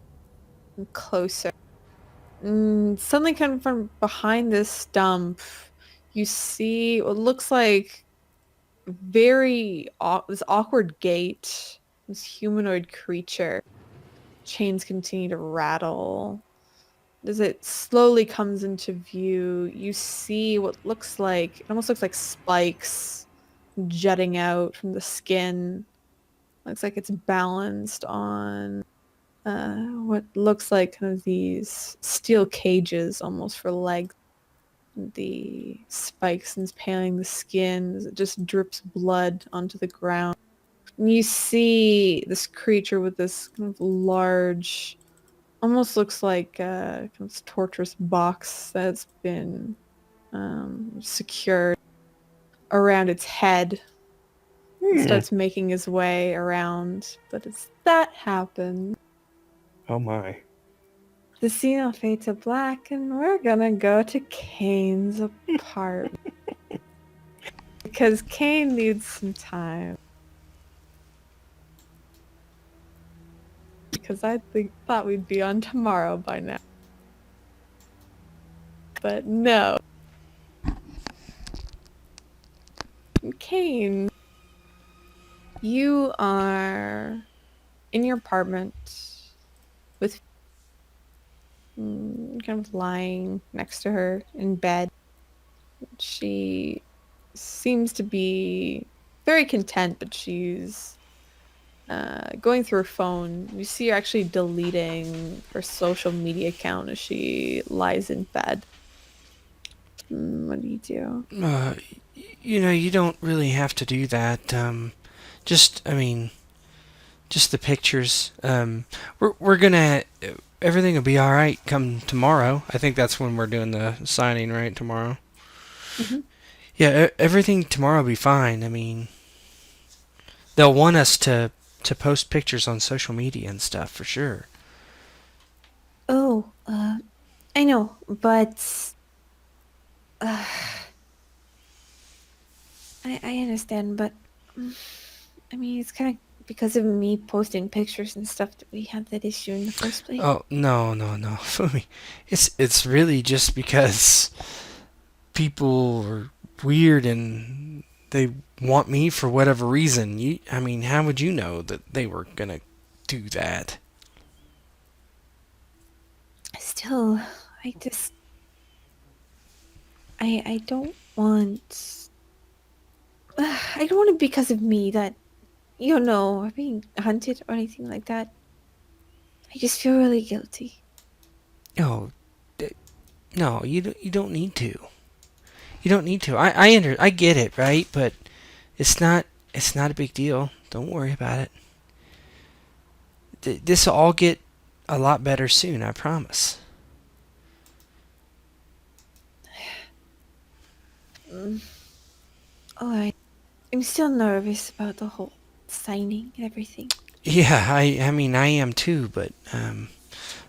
and closer. And suddenly, kind of from behind this stump, you see what looks like this awkward gait, this humanoid creature. Chains continue to rattle. As it slowly comes into view, you see what it almost looks like spikes jutting out from the skin. Looks like it's balanced on what looks like kind of these steel cages almost for legs. The spikes impaling the skin as it just drips blood onto the ground. And you see this creature with this kind of large, almost looks like a kind of torturous box that's been secured around its head. It starts making his way around, but as that happens, Oh my. the scene will fade to black, and we're gonna go to Kane's apartment. Because Kane needs some time. Because I thought we'd be on tomorrow by now. But no. Kane, you are in your apartment with kind of lying next to her in bed. She seems to be very content, but she's going through her phone. You see her actually deleting her social media account as she lies in bed. What do you do? You don't really have to do that. I mean, just the pictures. We're gonna. Everything will be all right come tomorrow. I think that's when we're doing the signing, right? Tomorrow. Mhm. Yeah, everything tomorrow will be fine. I mean, they'll want us to post pictures on social media and stuff for sure. Oh, I know, but uh, I understand, but I mean, it's kind of because of me posting pictures and stuff that we had that issue in the first place. Oh no, Fumi. It's really just because people are weird and they want me for whatever reason. I mean, how would you know that they were gonna do that? Still, I just, I don't want, I don't want it because of me that, I'm being hunted or anything like that. I just feel really guilty. Oh, no, you don't need to. You don't need to. I get it, right? But it's not a big deal. Don't worry about it. This will all get a lot better soon, I promise. Alright. I'm still nervous about the whole signing and everything. Yeah, I mean I am too, but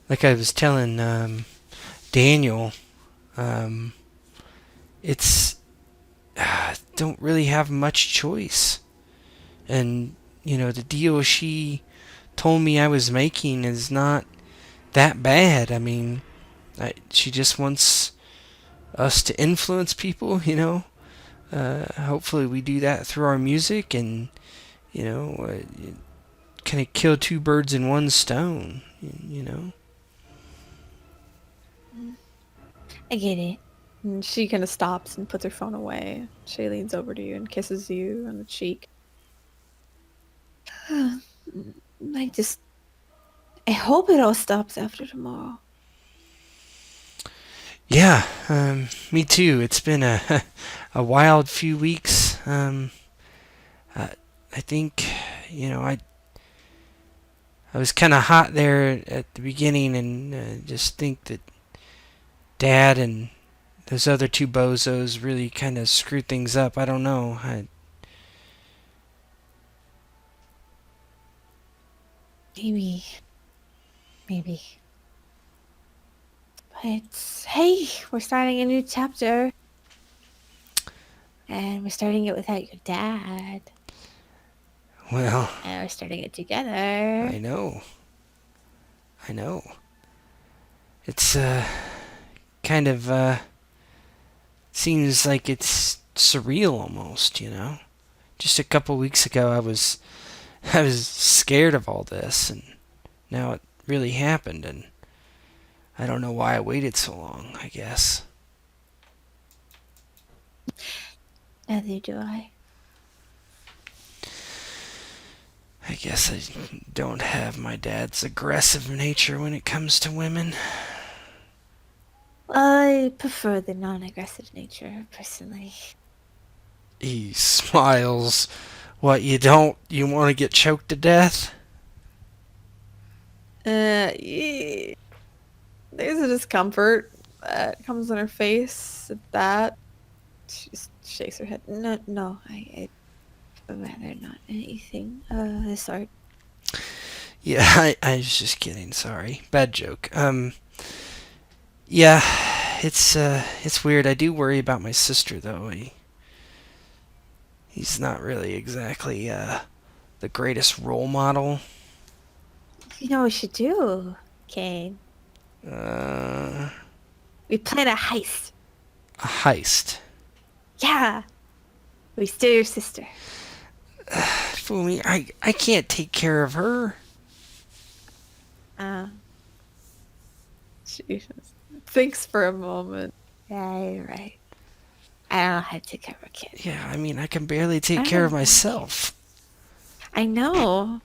like I was telling Daniel, it's don't really have much choice. And the deal she told me I was making is not that bad. I mean, she just wants us to influence people, hopefully we do that through our music and, kind of kill two birds in one stone. I get it. And she kind of stops and puts her phone away. She leans over to you and kisses you on the cheek. I hope it all stops after tomorrow. Yeah, me too. It's been a a wild few weeks. I think, I was kind of hot there at the beginning, and just think that Dad and those other two bozos really kind of screwed things up. I don't know. Maybe. But hey, we're starting a new chapter. And we're starting it without your dad. Well, And we're starting it together. I know. It's kind of seems like it's surreal almost, Just a couple weeks ago I was scared of all this, and now it really happened, and I don't know why I waited so long, I guess. Neither do I. I guess I don't have my dad's aggressive nature when it comes to women. I prefer the non-aggressive nature, personally. He smiles. What, you don't? You want to get choked to death? Yeah. There's a discomfort that comes on her face at that. She just shakes her head. No, I'd rather not anything this sort. Yeah, I was just kidding. Sorry, bad joke. Yeah, it's weird. I do worry about my sister though. He's not really exactly the greatest role model. You know what we should do, Kane? We plan a heist. A heist. Yeah. We steal your sister. Fool me, I can't take care of her. She thinks for a moment. Yeah, you're right. I don't know how to take care of a kid. Yeah, I mean, I can barely take I care of don't like it. myself. I know.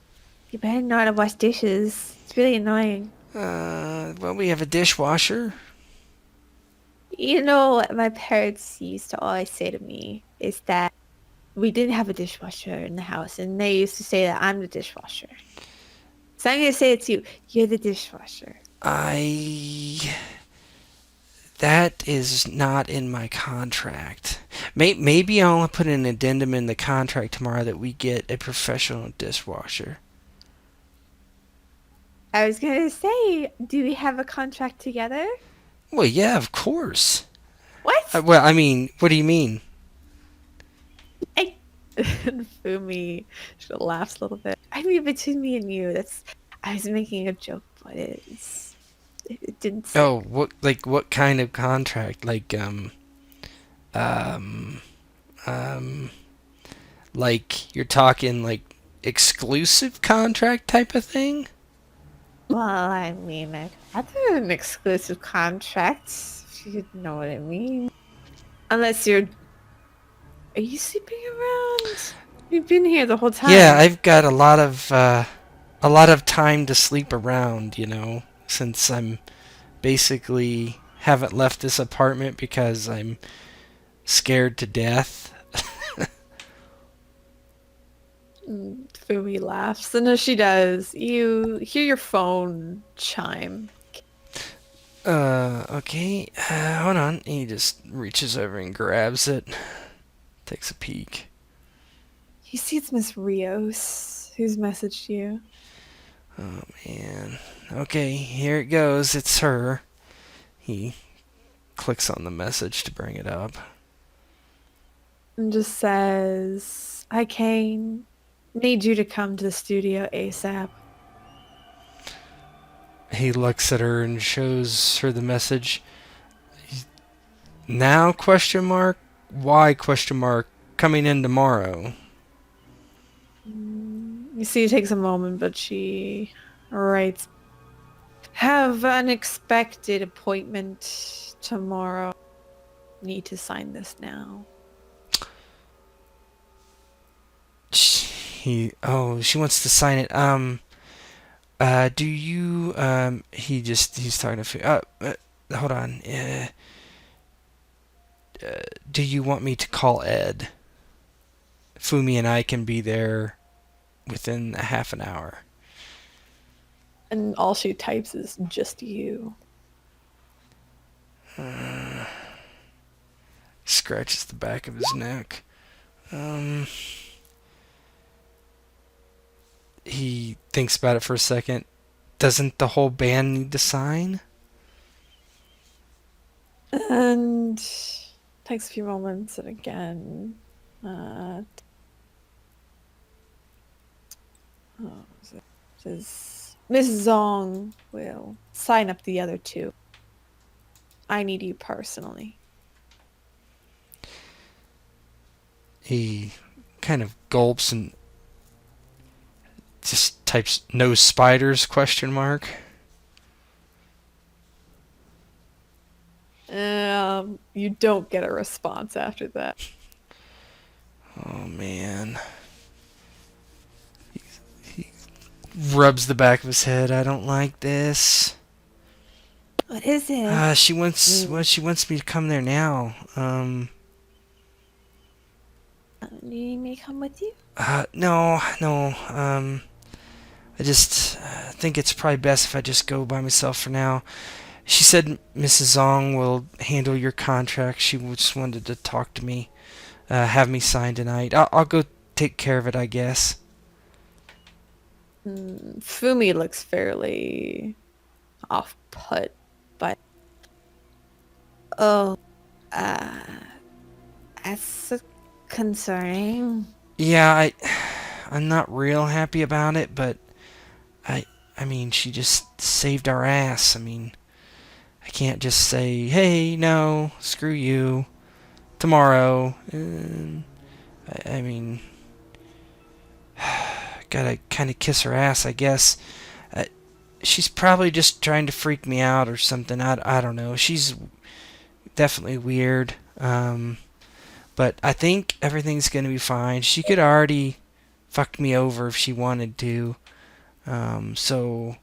You better know how to wash dishes. It's really annoying. Well, we have a dishwasher. You know what my parents used to always say to me is that we didn't have a dishwasher in the house, and they used to say that I'm the dishwasher. So I'm gonna say it to you. You're the dishwasher. That is not in my contract. Maybe I'll put an addendum in the contract tomorrow that we get a professional dishwasher. I was gonna say, do we have a contract together? Well, yeah, of course. What? Well, I mean, what do you mean? Fumi laughs a little bit. I mean, between me and you, I was making a joke, but it didn't say. Oh, what kind of contract? Like you're talking like exclusive contract type of thing? Well, I mean, that's an exclusive contract, if you know what I mean. Unless you're... Are you sleeping around? You've been here the whole time. Yeah, I've got a lot of time to sleep around, since I'm basically haven't left this apartment because I'm scared to death. Fumi laughs, and as she does, you hear your phone chime. Okay, hold on. He just reaches over and grabs it, takes a peek. You see it's Miss Rios who's messaged you. Oh, man. Okay, here it goes. It's her. He clicks on the message to bring it up. And just says, "Hi, Kane. Need you to come to the studio ASAP." He looks at her and shows her the message. Now, question mark? Why, question mark? Coming in tomorrow. You see it takes a moment, but she writes, "Have unexpected appointment tomorrow. Need to sign this now." She wants to sign it. Do you, he's talking to, hold on. Do you want me to call Ed? Fumi and I can be there within a half an hour. And all she types is "just you." Scratches the back of his neck. He thinks about it for a second. Doesn't the whole band need to sign? And takes a few moments, and again, says, "Miss Zong will sign up the other two. I need you personally." He kind of gulps and just types "no spiders?" question mark. You don't get a response after that. Oh, man. He rubs the back of his head. I don't like this. What is it? She wants me to come there now. Do you need me to come with you? No. I just think it's probably best if I just go by myself for now. She said Mrs. Zong will handle your contract. She just wanted to talk to me, have me sign tonight. I'll go take care of it, I guess. Fumi looks fairly off-put, but That's concerning. Yeah, I'm not real happy about it, but I mean, she just saved our ass. I mean, I can't just say, "Hey, no, screw you, tomorrow." I mean, gotta kind of kiss her ass, I guess. She's probably just trying to freak me out or something. I don't know. She's definitely weird. But I think everything's going to be fine. She could already fuck me over if she wanted to. So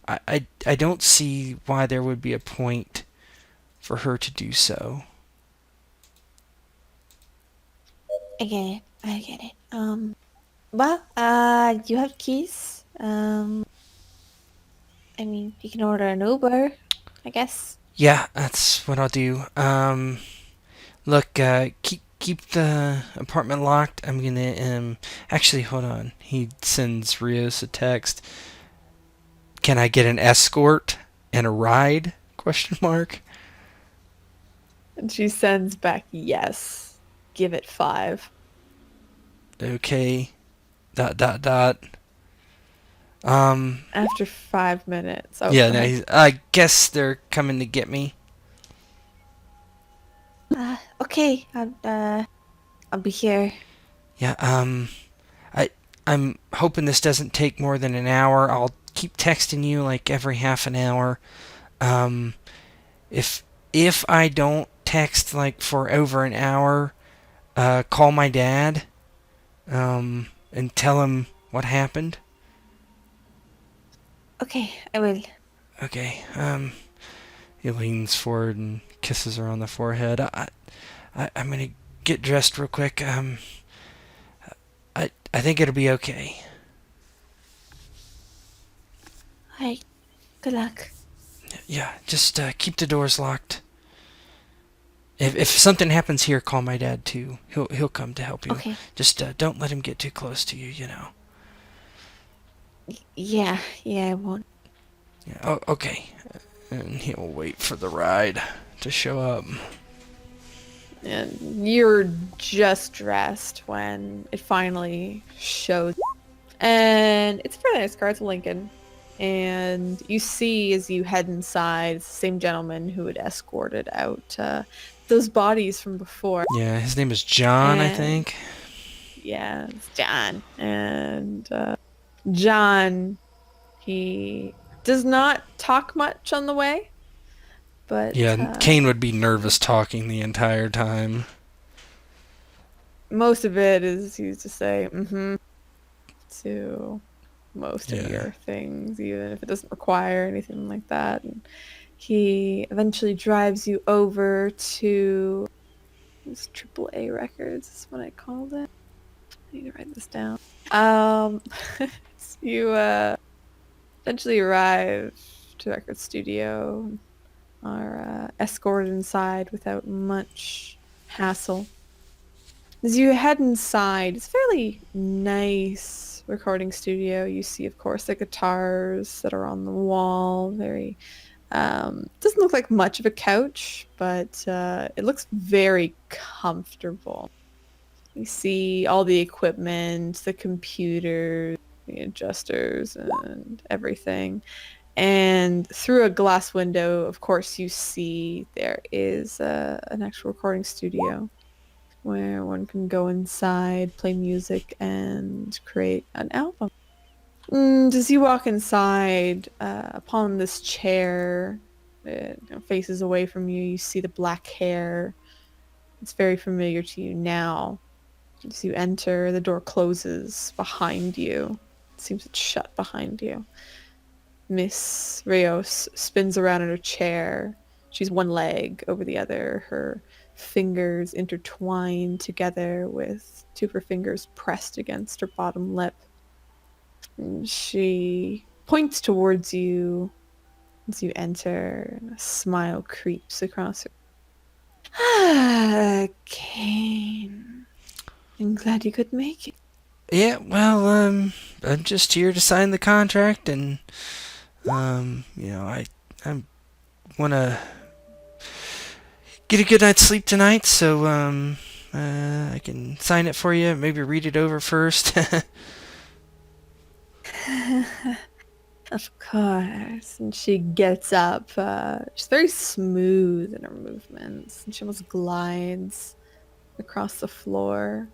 I don't see why there would be a point for her to do so. I get it. I get it. Well, you have keys. I mean, you can order an Uber, I guess. Yeah, that's what I'll do. Look, keep the apartment locked. I'm gonna actually hold on. He sends Rios a text. Can I get an escort and a ride? Question mark. And she sends back, yes. Give it 5. Okay. ... After 5 minutes. Oh, Yeah, go no, ahead. I guess they're coming to get me. Okay. I'll be here. Yeah, I'm hoping this doesn't take more than an hour. I'll keep texting you like every half an hour. If I don't text like for over an hour, call my dad, and tell him what happened. Okay, I will. Okay. He leans forward and kisses her on the forehead. I'm gonna get dressed real quick. I think it'll be okay. Alright. Good luck. Yeah, just keep the doors locked. If something happens here, call my dad too. He'll come to help you. Okay. Just don't let him get too close to you. You know. Yeah, I won't. Yeah. Oh, okay. And he'll wait for the ride to show up. And you're just dressed when it finally shows. And it's a pretty nice car. It's a Lincoln. And you see as you head inside, it's the same gentleman who had escorted out those bodies from before. Yeah, his name is John, I think. Yeah, it's John. And John, he does not talk much on the way. But Yeah, Kane would be nervous talking the entire time. most of it is he used to say to most of Yeah. your things, even if it doesn't require anything like that. And he eventually drives you over to this AAA Records is what I called it. I need to write this down. You eventually arrive to the record studio, are escorted inside without much hassle. As you head inside, it's a fairly nice recording studio. You see, of course, the guitars that are on the wall. Very doesn't look like much of a couch, but it looks very comfortable. You see all the equipment, the computers, the adjusters, and everything. And through a glass window, of course, you see there is an actual recording studio where one can go inside, play music, and create an album. And as you walk inside, upon this chair, it faces away from you, you see the black hair. It's very familiar to you now. As you enter, the door closes behind you. It seems it's shut behind you. Miss Rios spins around in her chair. She's one leg over the other, her fingers intertwined together with two of her fingers pressed against her bottom lip. And she points towards you as you enter, and a smile creeps across her. Ah, Kane. I'm glad you could make it. Yeah, well, I'm just here to sign the contract, and I want to get a good night's sleep tonight, so I can sign it for you. Maybe read it over first. Of course. And she gets up. She's very smooth in her movements, and she almost glides across the floor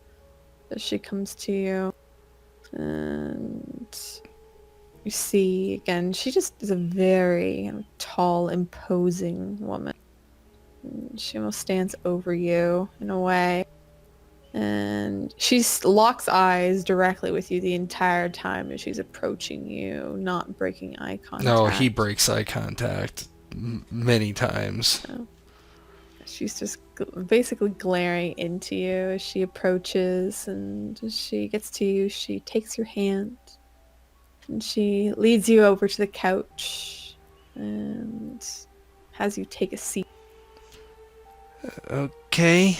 as she comes to you. And you see, again, she just is a very tall, imposing woman. And she almost stands over you in a way. And she locks eyes directly with you the entire time as she's approaching you, not breaking eye contact. No, he breaks eye contact many times. So she's just basically glaring into you as she approaches, and as she gets to you, she takes your hand and she leads you over to the couch and has you take a seat. Okay.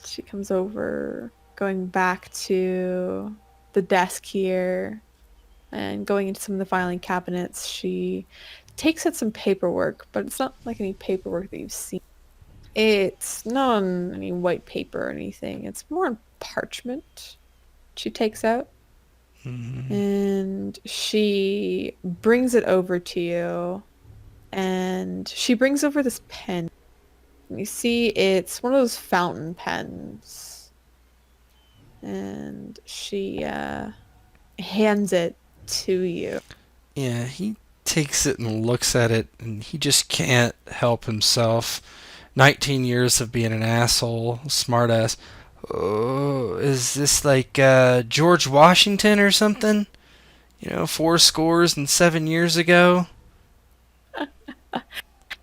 She comes over, going back to the desk here and going into some of the filing cabinets. She takes out some paperwork, but it's not like any paperwork that you've seen. It's not on any white paper or anything. It's more on parchment she takes out. Mm-hmm. And she brings it over to you. And she brings over this pen. You see, it's one of those fountain pens. And she hands it to you. Yeah, he takes it and looks at it, and he just can't help himself. 19 years of being an asshole, smartass. Oh, is this like George Washington or something? 7 years ago?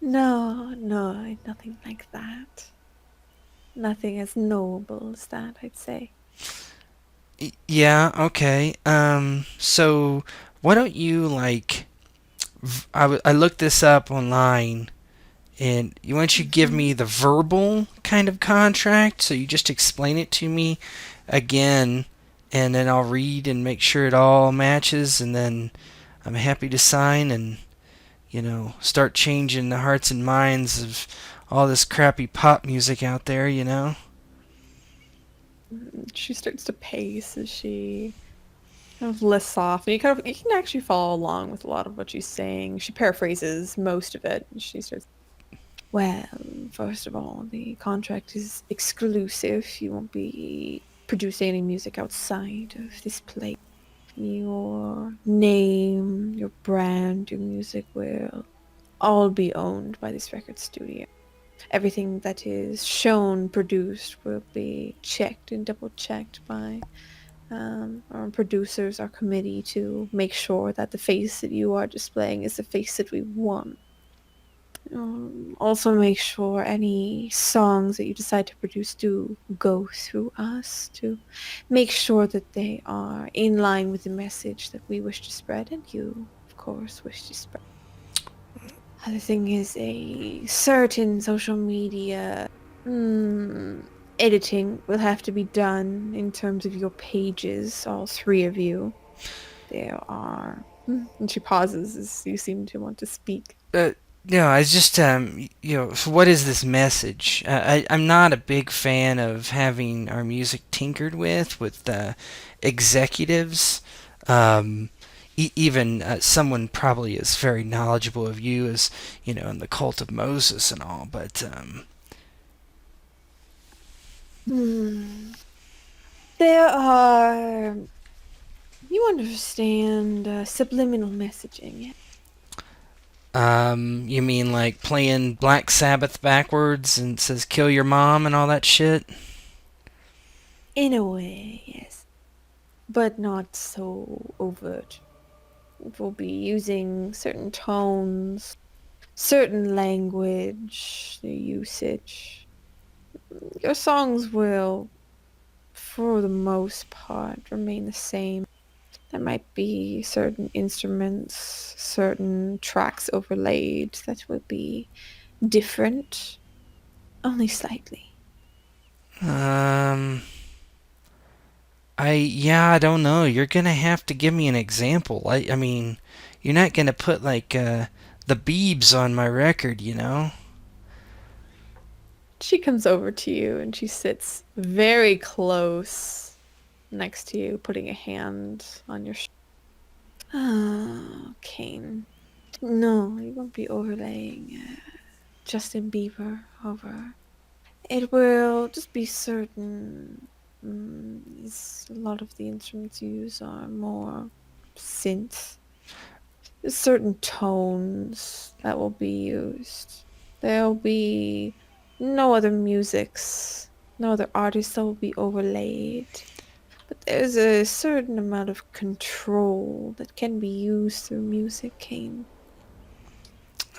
No, nothing like that. Nothing as noble as that, I'd say. Yeah, okay. So why don't you I looked this up online, and why don't you give me the verbal kind of contract? So you just explain it to me again, and then I'll read and make sure it all matches, and then I'm happy to sign and start changing the hearts and minds of all this crappy pop music out there. She starts to pace as she kind of lists off, and you can actually follow along with a lot of what she's saying. She paraphrases most of it. And she starts, well, first of all, the contract is exclusive. You won't be producing any music outside of this place. Your name, your brand, your music will all be owned by this record studio. Everything that is shown, produced, will be checked and double-checked by our producers, our committee, to make sure that the face that you are displaying is the face that we want. Also make sure any songs that you decide to produce do go through us, to make sure that they are in line with the message that we wish to spread, and you, of course, wish to spread. Other thing is a certain social media editing will have to be done in terms of your pages, all three of you. There are... And she pauses as you seem to want to speak. No, I just, so what is this message? I'm not a big fan of having our music tinkered with executives. Even someone probably as very knowledgeable of you as, in the Cult of Moses and all, but, There are... You understand subliminal messaging. You mean like playing Black Sabbath backwards and it says kill your mom and all that shit? In a way, yes. But not so overt. It will be using certain tones, certain language, the usage. Your songs will, for the most part, remain the same. There might be certain instruments, certain tracks overlaid that will be different, only slightly. I don't know. You're gonna have to give me an example. I mean, you're not gonna put the Biggz on my record, She comes over to you and she sits very close next to you, putting a hand on your shoulder. Oh, Kane. No, you won't be overlaying Justin Bieber over. It will just be certain. A lot of the instruments used are more synth. There's certain tones that will be used. There'll be no other musics No other artists that will be overlaid. But there's a certain amount of control that can be used through music, Kane.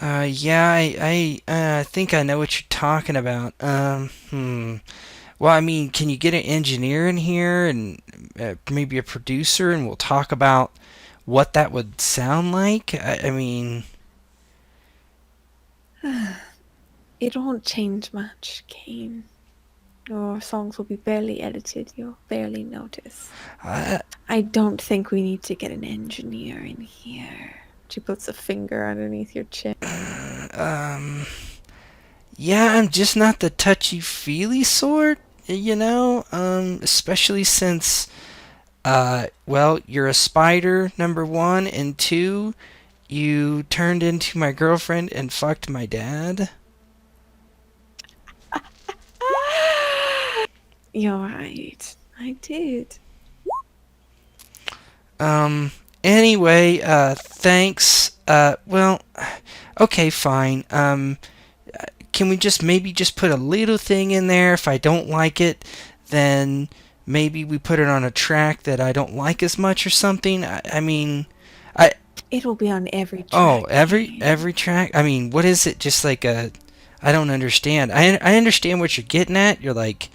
Yeah, I think I know what you're talking about. Well, I mean, can you get an engineer in here and maybe a producer, and we'll talk about what that would sound like? I mean, It won't change much, Kane. Your songs will be barely edited. You'll barely notice. I, I don't think we need to get an engineer in here. She puts a finger underneath your chin. yeah, I'm just not the touchy-feely sort, especially since, well, you're a spider, number one, and two, you turned into my girlfriend and fucked my dad. You're right. I did. Anyway, thanks. Well, okay, fine. Can we maybe just put a little thing in there? If I don't like it, then maybe we put it on a track that I don't like as much or something. I mean, It'll be on every track. oh, Kane. every track? I mean, what is it? Just like I don't understand. I understand what you're getting at. You're like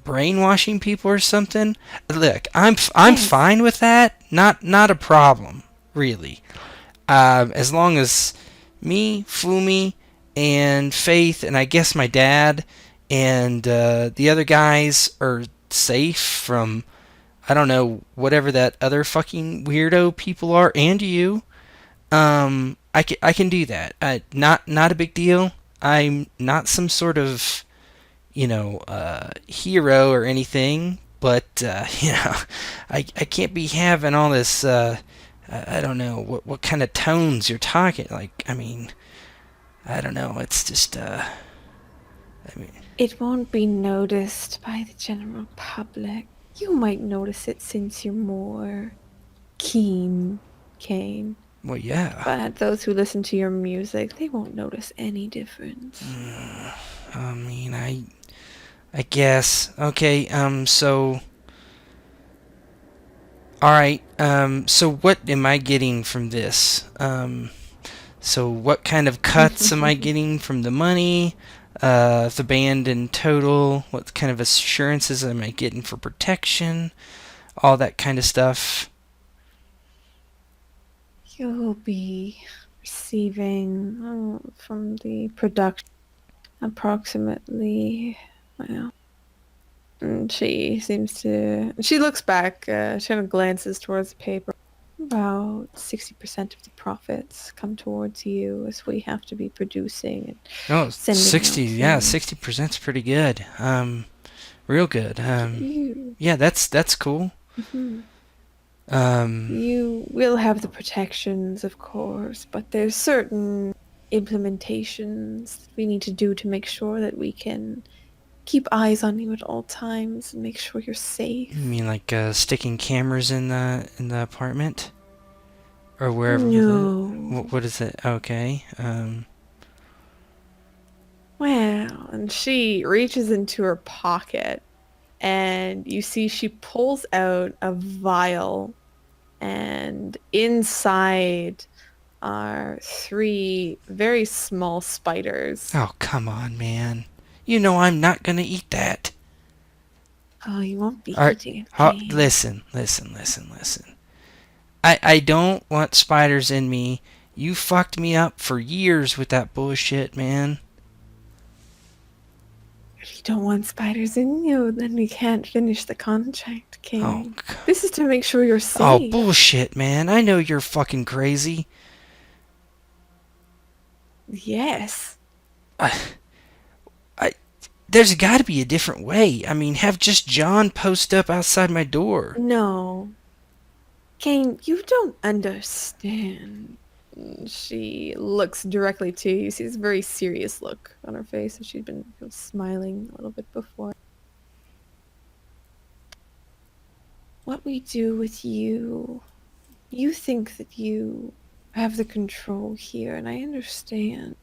brainwashing people or something. Look, I'm Yes. fine with that. Not a problem, really. As long as me, Fumi, and Faith, and I guess my dad, and the other guys are safe from, I don't know, whatever that other fucking weirdo people are, and you. I can do that. Not a big deal. I'm not some sort of, hero or anything, but I can't be having all this. I don't know what kind of tones you're talking. Like, I mean, I don't know. It's just, I mean, It won't be noticed by the general public. You might notice it since you're more keen, Kane. well, yeah. But those who listen to your music, they won't notice any difference. I mean, I guess. Okay. So. All right. So what am I getting from this? So what kind of cuts am I getting from the money? The band in total? What kind of assurances am I getting for protection? All that kind of stuff. You'll be receiving from the production approximately, well, and she looks back, she kind of glances towards the paper. About 60% of the profits come towards you as we have to be producing and Oh, sending 60. out Yeah, things. 60%'s pretty good. Real good. You, Yeah, that's cool. mhm. Um, You will have the protections, of course, but there's certain implementations that we need to do to make sure that we can keep eyes on you at all times and make sure you're safe. you mean like sticking cameras in the apartment? Or wherever No. what is it? Okay. Well, and she reaches into her pocket and you see she pulls out a vial, and inside are 3 very small spiders. Oh, come on, man. You know I'm not gonna eat that. Oh, you won't be Alright, eating it, Kane. listen. I don't want spiders in me. You fucked me up for years with that bullshit, man. If you don't want spiders in you, then we can't finish the contract, Kane. Oh, This is to make sure you're safe. oh, bullshit, man. I know you're fucking crazy. Yes. There's got to be a different way. I mean, have just John post up outside my door. No. Kane, you don't understand. She looks directly to you. You see this very serious look on her face as she'd been smiling a little bit before. What we do with you, you think that you have the control here, and I understand.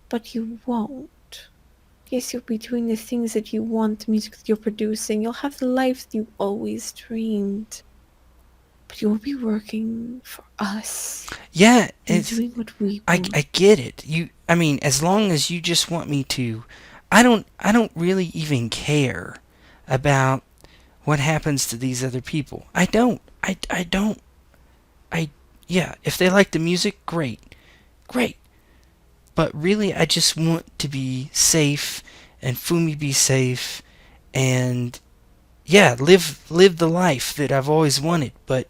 But you won't. Yes, you'll be doing the things that you want, the music that you're producing. You'll have the life that you always dreamed. But you'll be working for us. Yeah, And doing what we I want. get it. I mean, as long as you just want me to, I don't really even care about what happens to these other people. I don't. Yeah, if they like the music, great. But really, I just want to be safe, and Fumi be safe, and yeah, live the life that I've always wanted. But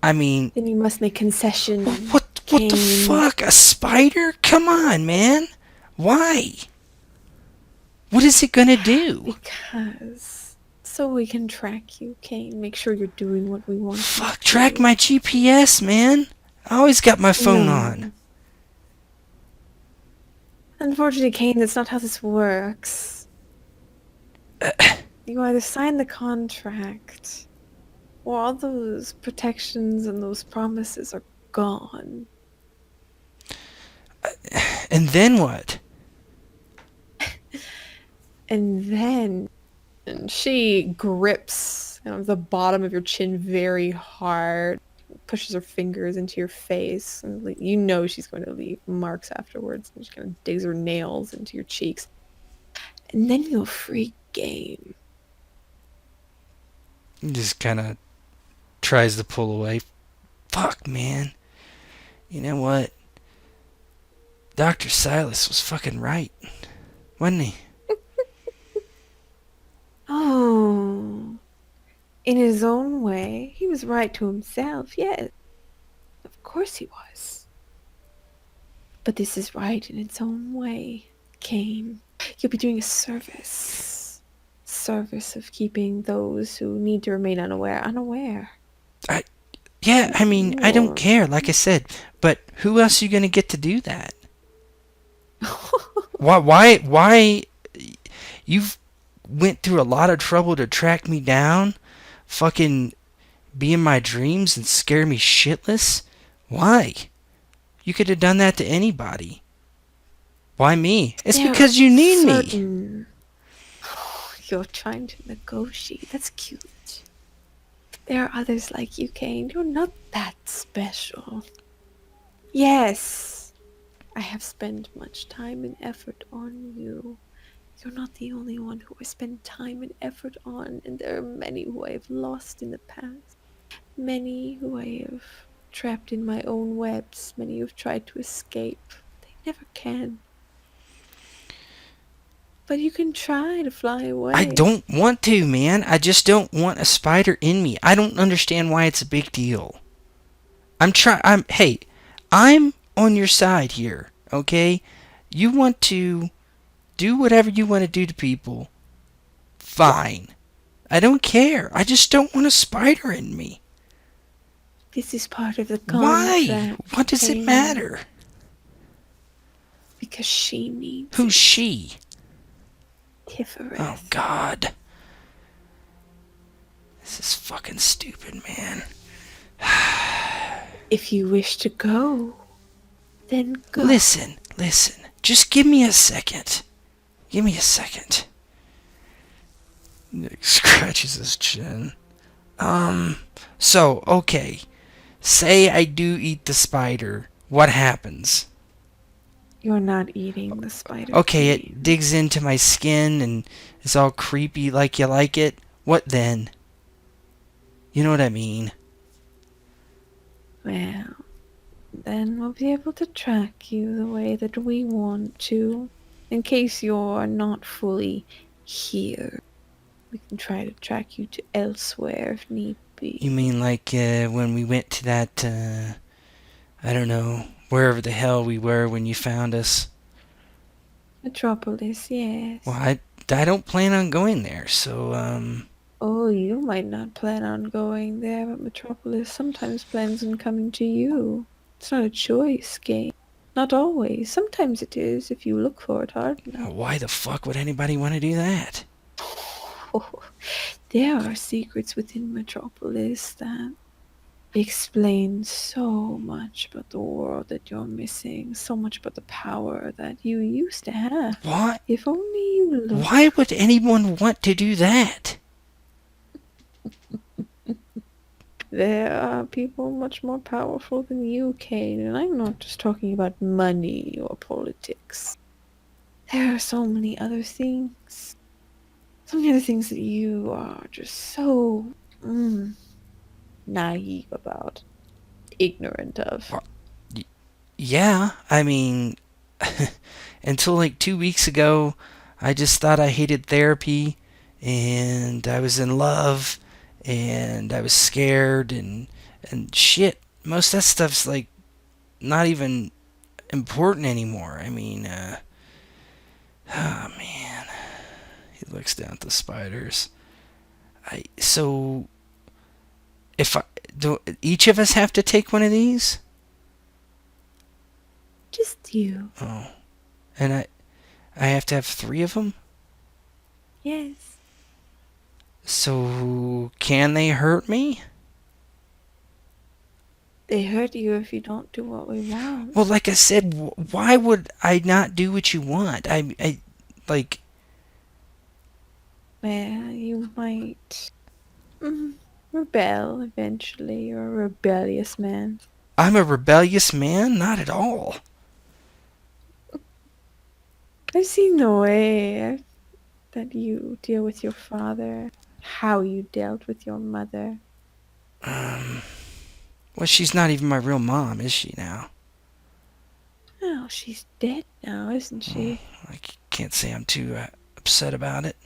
I mean, Then you must make concession. what the Kane. fuck? A spider? Come on, man. Why? What is it gonna do? Because so we can track you, Kane. Make sure you're doing what we want. Fuck, track my GPS, man. I always got my phone on. Unfortunately, Kane, that's not how this works. You either sign the contract, or all those protections and those promises are gone. And then what? And then she grips the bottom of your chin very hard, pushes her fingers into your face, and you know she's going to leave marks afterwards, and she kind of digs her nails into your cheeks. And then you'll free game. He just kind of tries to pull away. Fuck, man. You know what? Dr. Silas was fucking right, wasn't he? Oh, in his own way, he was right to himself, yes. Of course he was. But this is right in its own way, Kane. You'll be doing a service. Service of keeping those who need to remain unaware. Yeah, I mean, I don't care, like I said. But who else are you going to get to do that? Why? You've went through a lot of trouble to track me down, fucking be in my dreams and scare me shitless? Why? You could have done that to anybody. Why me? It's because you need me. You're trying to negotiate. That's cute. There are others like you, Kane. You're not that special. Yes, I have spent much time and effort on you. You're not the only one who I spend time and effort on, and there are many who I have lost in the past. Many who I have trapped in my own webs. Many who have tried to escape. They never can. But you can try to fly away. I don't want to, man. I just don't want a spider in me. I don't understand why it's a big deal. Hey, I'm on your side here, okay? You want to do whatever you want to do to people. Fine. I don't care. I just don't want a spider in me. This is part of the contract. Why? What does it matter? Because she needs Who's she? Tifereth. Oh, God. This is fucking stupid, man. If you wish to go, then go. Listen. Just give me a second. Give me a second. Nick scratches his chin. So, okay. Say I do eat the spider. What happens? You're not eating the spider. Okay, it digs into my skin and it's all creepy like you like it. What then? You know what I mean? Well, then we'll be able to track you the way that we want to. In case you're not fully here, we can try to track you to elsewhere if need be. You mean like when we went to that, I don't know, wherever the hell we were when you found us? Metropolis, yes. Well, I don't plan on going there, so, Oh, you might not plan on going there, but Metropolis sometimes plans on coming to you. It's not a choice game. Not always. Sometimes it is, if you look for it hard enough. Why the fuck would anybody want to do that? Oh, there are secrets within Metropolis that explains so much about the world that you're missing, so much about the power that you used to have. What? If only you look. Why would anyone want to do that? There are people much more powerful than you, Kane, and I'm not just talking about money or politics. There are so many other things. So many other things that you are just so naive about, ignorant of. Yeah, I mean, until like 2 weeks ago, I just thought I hated therapy, and I was in love, and I was scared, and shit. Most of that stuff's like not even important anymore. I mean, oh man. He looks down at the spiders. So if I do, each of us have to take one of these? Just you. Oh, and I have to have 3 of them. Yes. So can they hurt me? They hurt you if you don't do what we want. Well, like I said, why would I not do what you want? I like. Well, you might rebel eventually. You're a rebellious man. I'm a rebellious man? Not at all. I've seen the way that you deal with your father, how you dealt with your mother. Well, she's not even my real mom, is she now? Oh, she's dead now, isn't she? I can't say I'm too upset about it.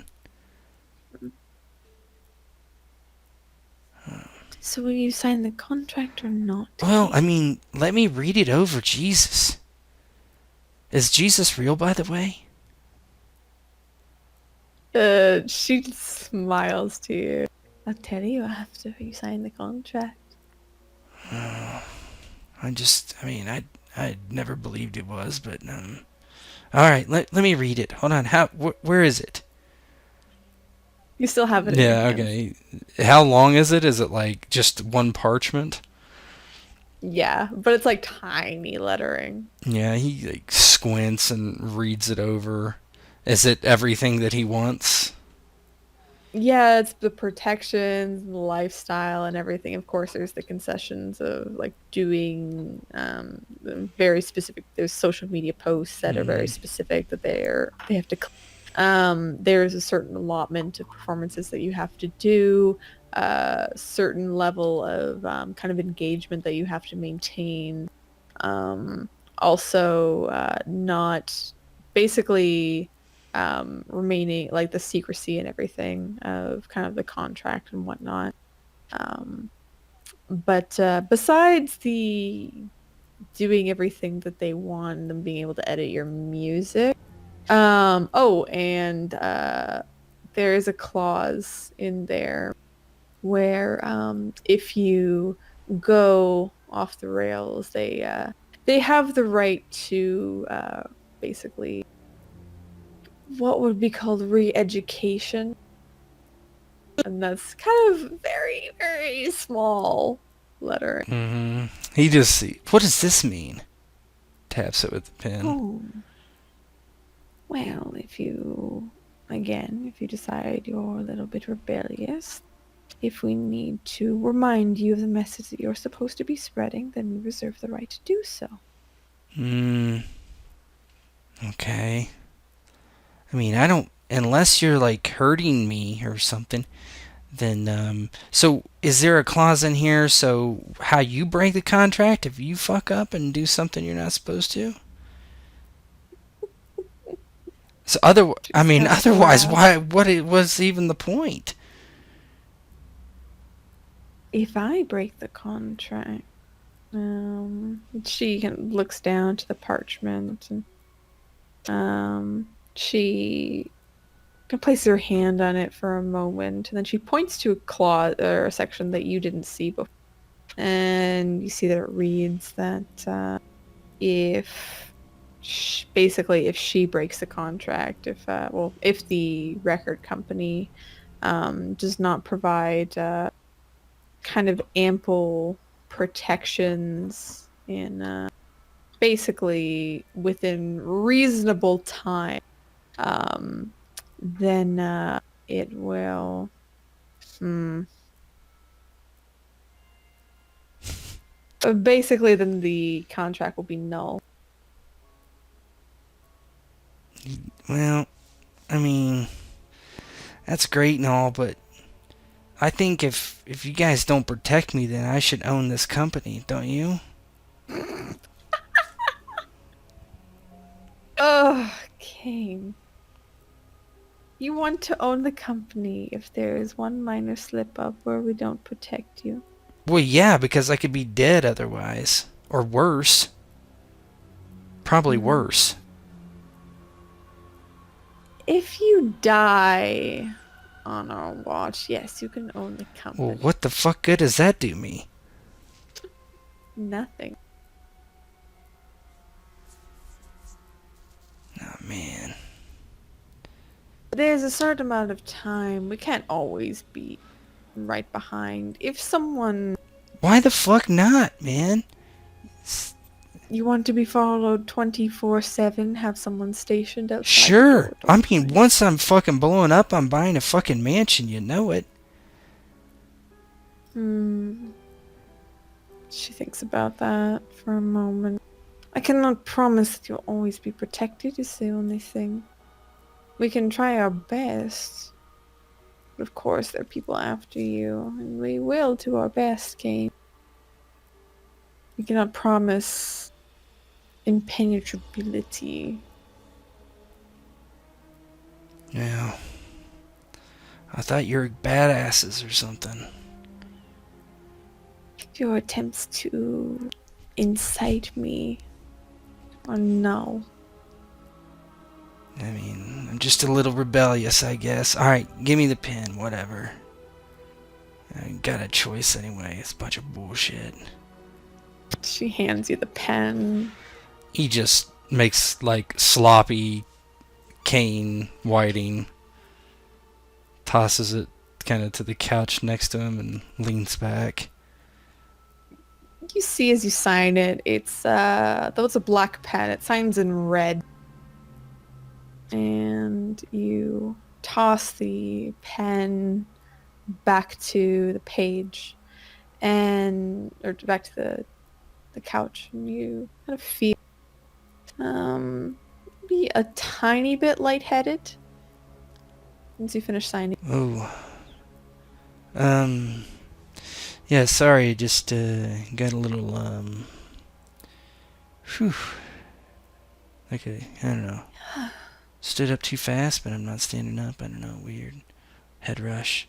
So will you sign the contract or not? Well, I mean, let me read it over, Jesus. Is Jesus real, by the way? She just smiles to you. I'll tell you after you sign the contract. I never believed it was, but all right, let me read it. Hold on, where is it? You still have it in your hands. Okay. How long is it? Is it like just one parchment? Yeah, but it's like tiny lettering. Yeah, he like squints and reads it over. Is it everything that he wants? Yeah, it's the protections, the lifestyle, and everything. Of course, there's the concessions of like doing very specific. There's social media posts that are very specific that they have to. There's a certain allotment of performances that you have to do. Certain level of kind of engagement that you have to maintain. Also, not basically. Remaining like the secrecy and everything of kind of the contract and whatnot. But besides the doing everything that they want and them being able to edit your music, there is a clause in there where if you go off the rails, they have the right to basically what would be called re-education, and that's kind of very, very small lettering. Mm-hmm. What does this mean? Taps it with the pen. Oh, well, if you decide you're a little bit rebellious, if we need to remind you of the message that you're supposed to be spreading, then we reserve the right to do so. Okay. I mean, I don't, unless you're like hurting me or something, then, so is there a clause in here so how you break the contract if you fuck up and do something you're not supposed to? So otherwise, what was even the point? If I break the contract, she looks down to the parchment and, she places her hand on it for a moment, and then she points to a clause or a section that you didn't see before. And you see that it reads that if she breaks the contract, if the record company does not provide kind of ample protections in basically within reasonable time, then it will. Basically, then the contract will be null. Well, I mean, that's great and all, but I think if you guys don't protect me, then I should own this company, don't you? Ugh, Kane. You want to own the company if there is one minor slip up where we don't protect you. Well, yeah, because I could be dead otherwise. Or worse. Probably worse. If you die on our watch, yes, you can own the company. Well, what the fuck good does that do me? Nothing. Oh, man. There's a certain amount of time. We can't always be right behind. If someone... Why the fuck not, man? You want to be followed 24/7, have someone stationed outside Sure. the door, I don't mean, you? once I'm fucking blowing up, I'm buying a fucking mansion, you know it. She thinks about that for a moment. I cannot promise that you'll always be protected, is the only thing. We can try our best. But of course, there are people after you, and we will do our best, Kane. We cannot promise impenetrability. Yeah. I thought you were badasses or something. Your attempts to incite me are null. I mean, I'm just a little rebellious, I guess. Alright, give me the pen, whatever. I got a choice anyway. It's a bunch of bullshit. She hands you the pen. He just makes, like, sloppy Kane whiting. Tosses it kind of to the couch next to him and leans back. You see as you sign it, it's though it's a black pen, it signs in red. And you toss the pen back to the page or back to the couch, and you kind of feel be a tiny bit lightheaded once you finish signing. Oh. Yeah, sorry, just got a little whew. Okay, I don't know. Stood up too fast, but I'm not standing up. I don't know, weird. Head rush.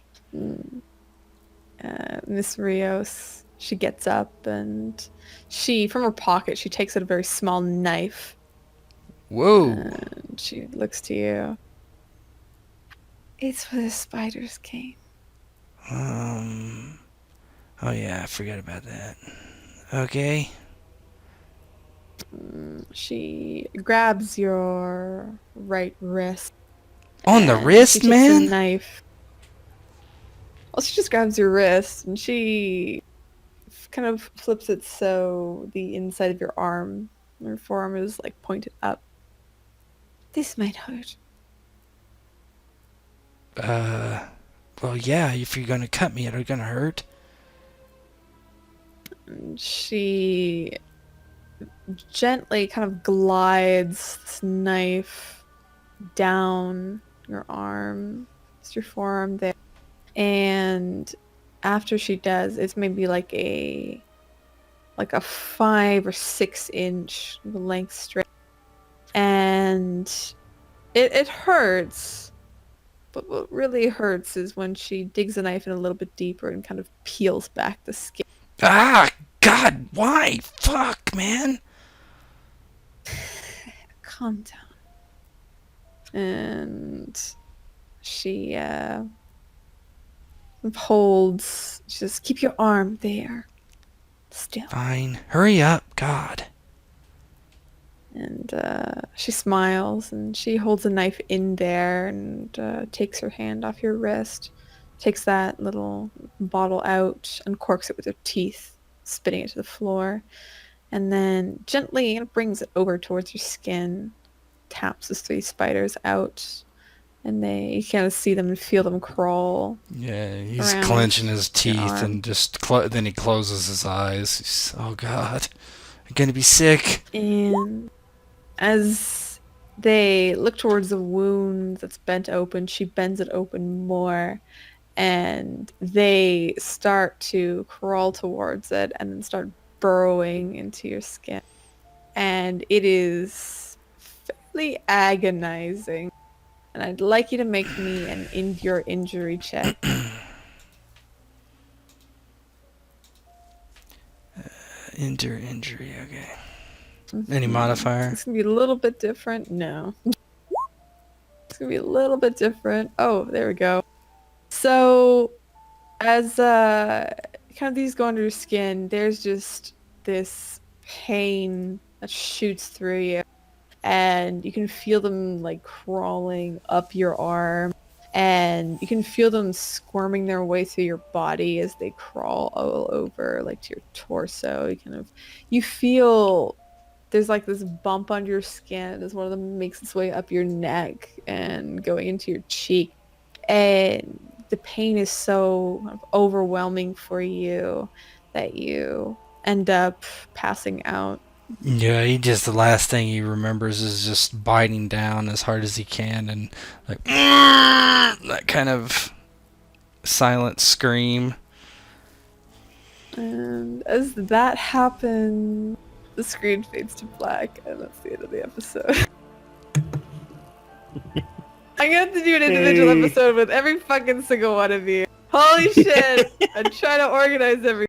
Miss Rios, she gets up and from her pocket, she takes out a very small knife. Whoa! And she looks to you. It's for the spiders, Kane. Oh yeah, I forgot about that. Okay. She grabs your right wrist. On the and wrist, she takes man? a knife. Well, she just grabs your wrist and she kind of flips it so the inside of your arm, your forearm is like pointed up. This might hurt. Well, yeah, if you're gonna cut me, it's gonna hurt. And she gently kind of glides this knife down your arm, just your forearm there. And after she does, it's maybe like a 5 or 6 inch length straight. And it hurts. But what really hurts is when she digs the knife in a little bit deeper and kind of peels back the skin. Ah, God, why? Fuck, man. Calm down. And she holds, she says, keep your arm there. Still. Fine. Hurry up, God. And she smiles and she holds a knife in there and takes her hand off your wrist, takes that little bottle out, uncorks it with her teeth, spitting it to the floor, and then gently brings it over towards your skin, taps the 3 spiders out, and you kind of see them and feel them crawl. Yeah, he's around clenching his your teeth arm. and just then he closes his eyes. Oh God, I'm gonna be sick. And as they look towards the wound that's bent open, she bends it open more, and they start to crawl towards it and then start burrowing into your skin. And it is fairly agonizing. And I'd like you to make me an endure injury check. Endure injury. Okay. Any modifier? It's gonna be a little bit different. No. It's gonna be a little bit different. Oh, there we go. So, as kind of these go under your skin, there's just this pain that shoots through you, and you can feel them like crawling up your arm, and you can feel them squirming their way through your body as they crawl all over, like to your torso. You feel there's like this bump under your skin as one of them makes its way up your neck and going into your cheek. And the pain is so kind of overwhelming for you that you end up passing out. Yeah, the last thing he remembers is just biting down as hard as he can and like that kind of silent scream. And as that happens, the screen fades to black, and that's the end of the episode. I'm gonna have to do an individual episode with every fucking single one of you. Holy shit! I'm trying to organize everything.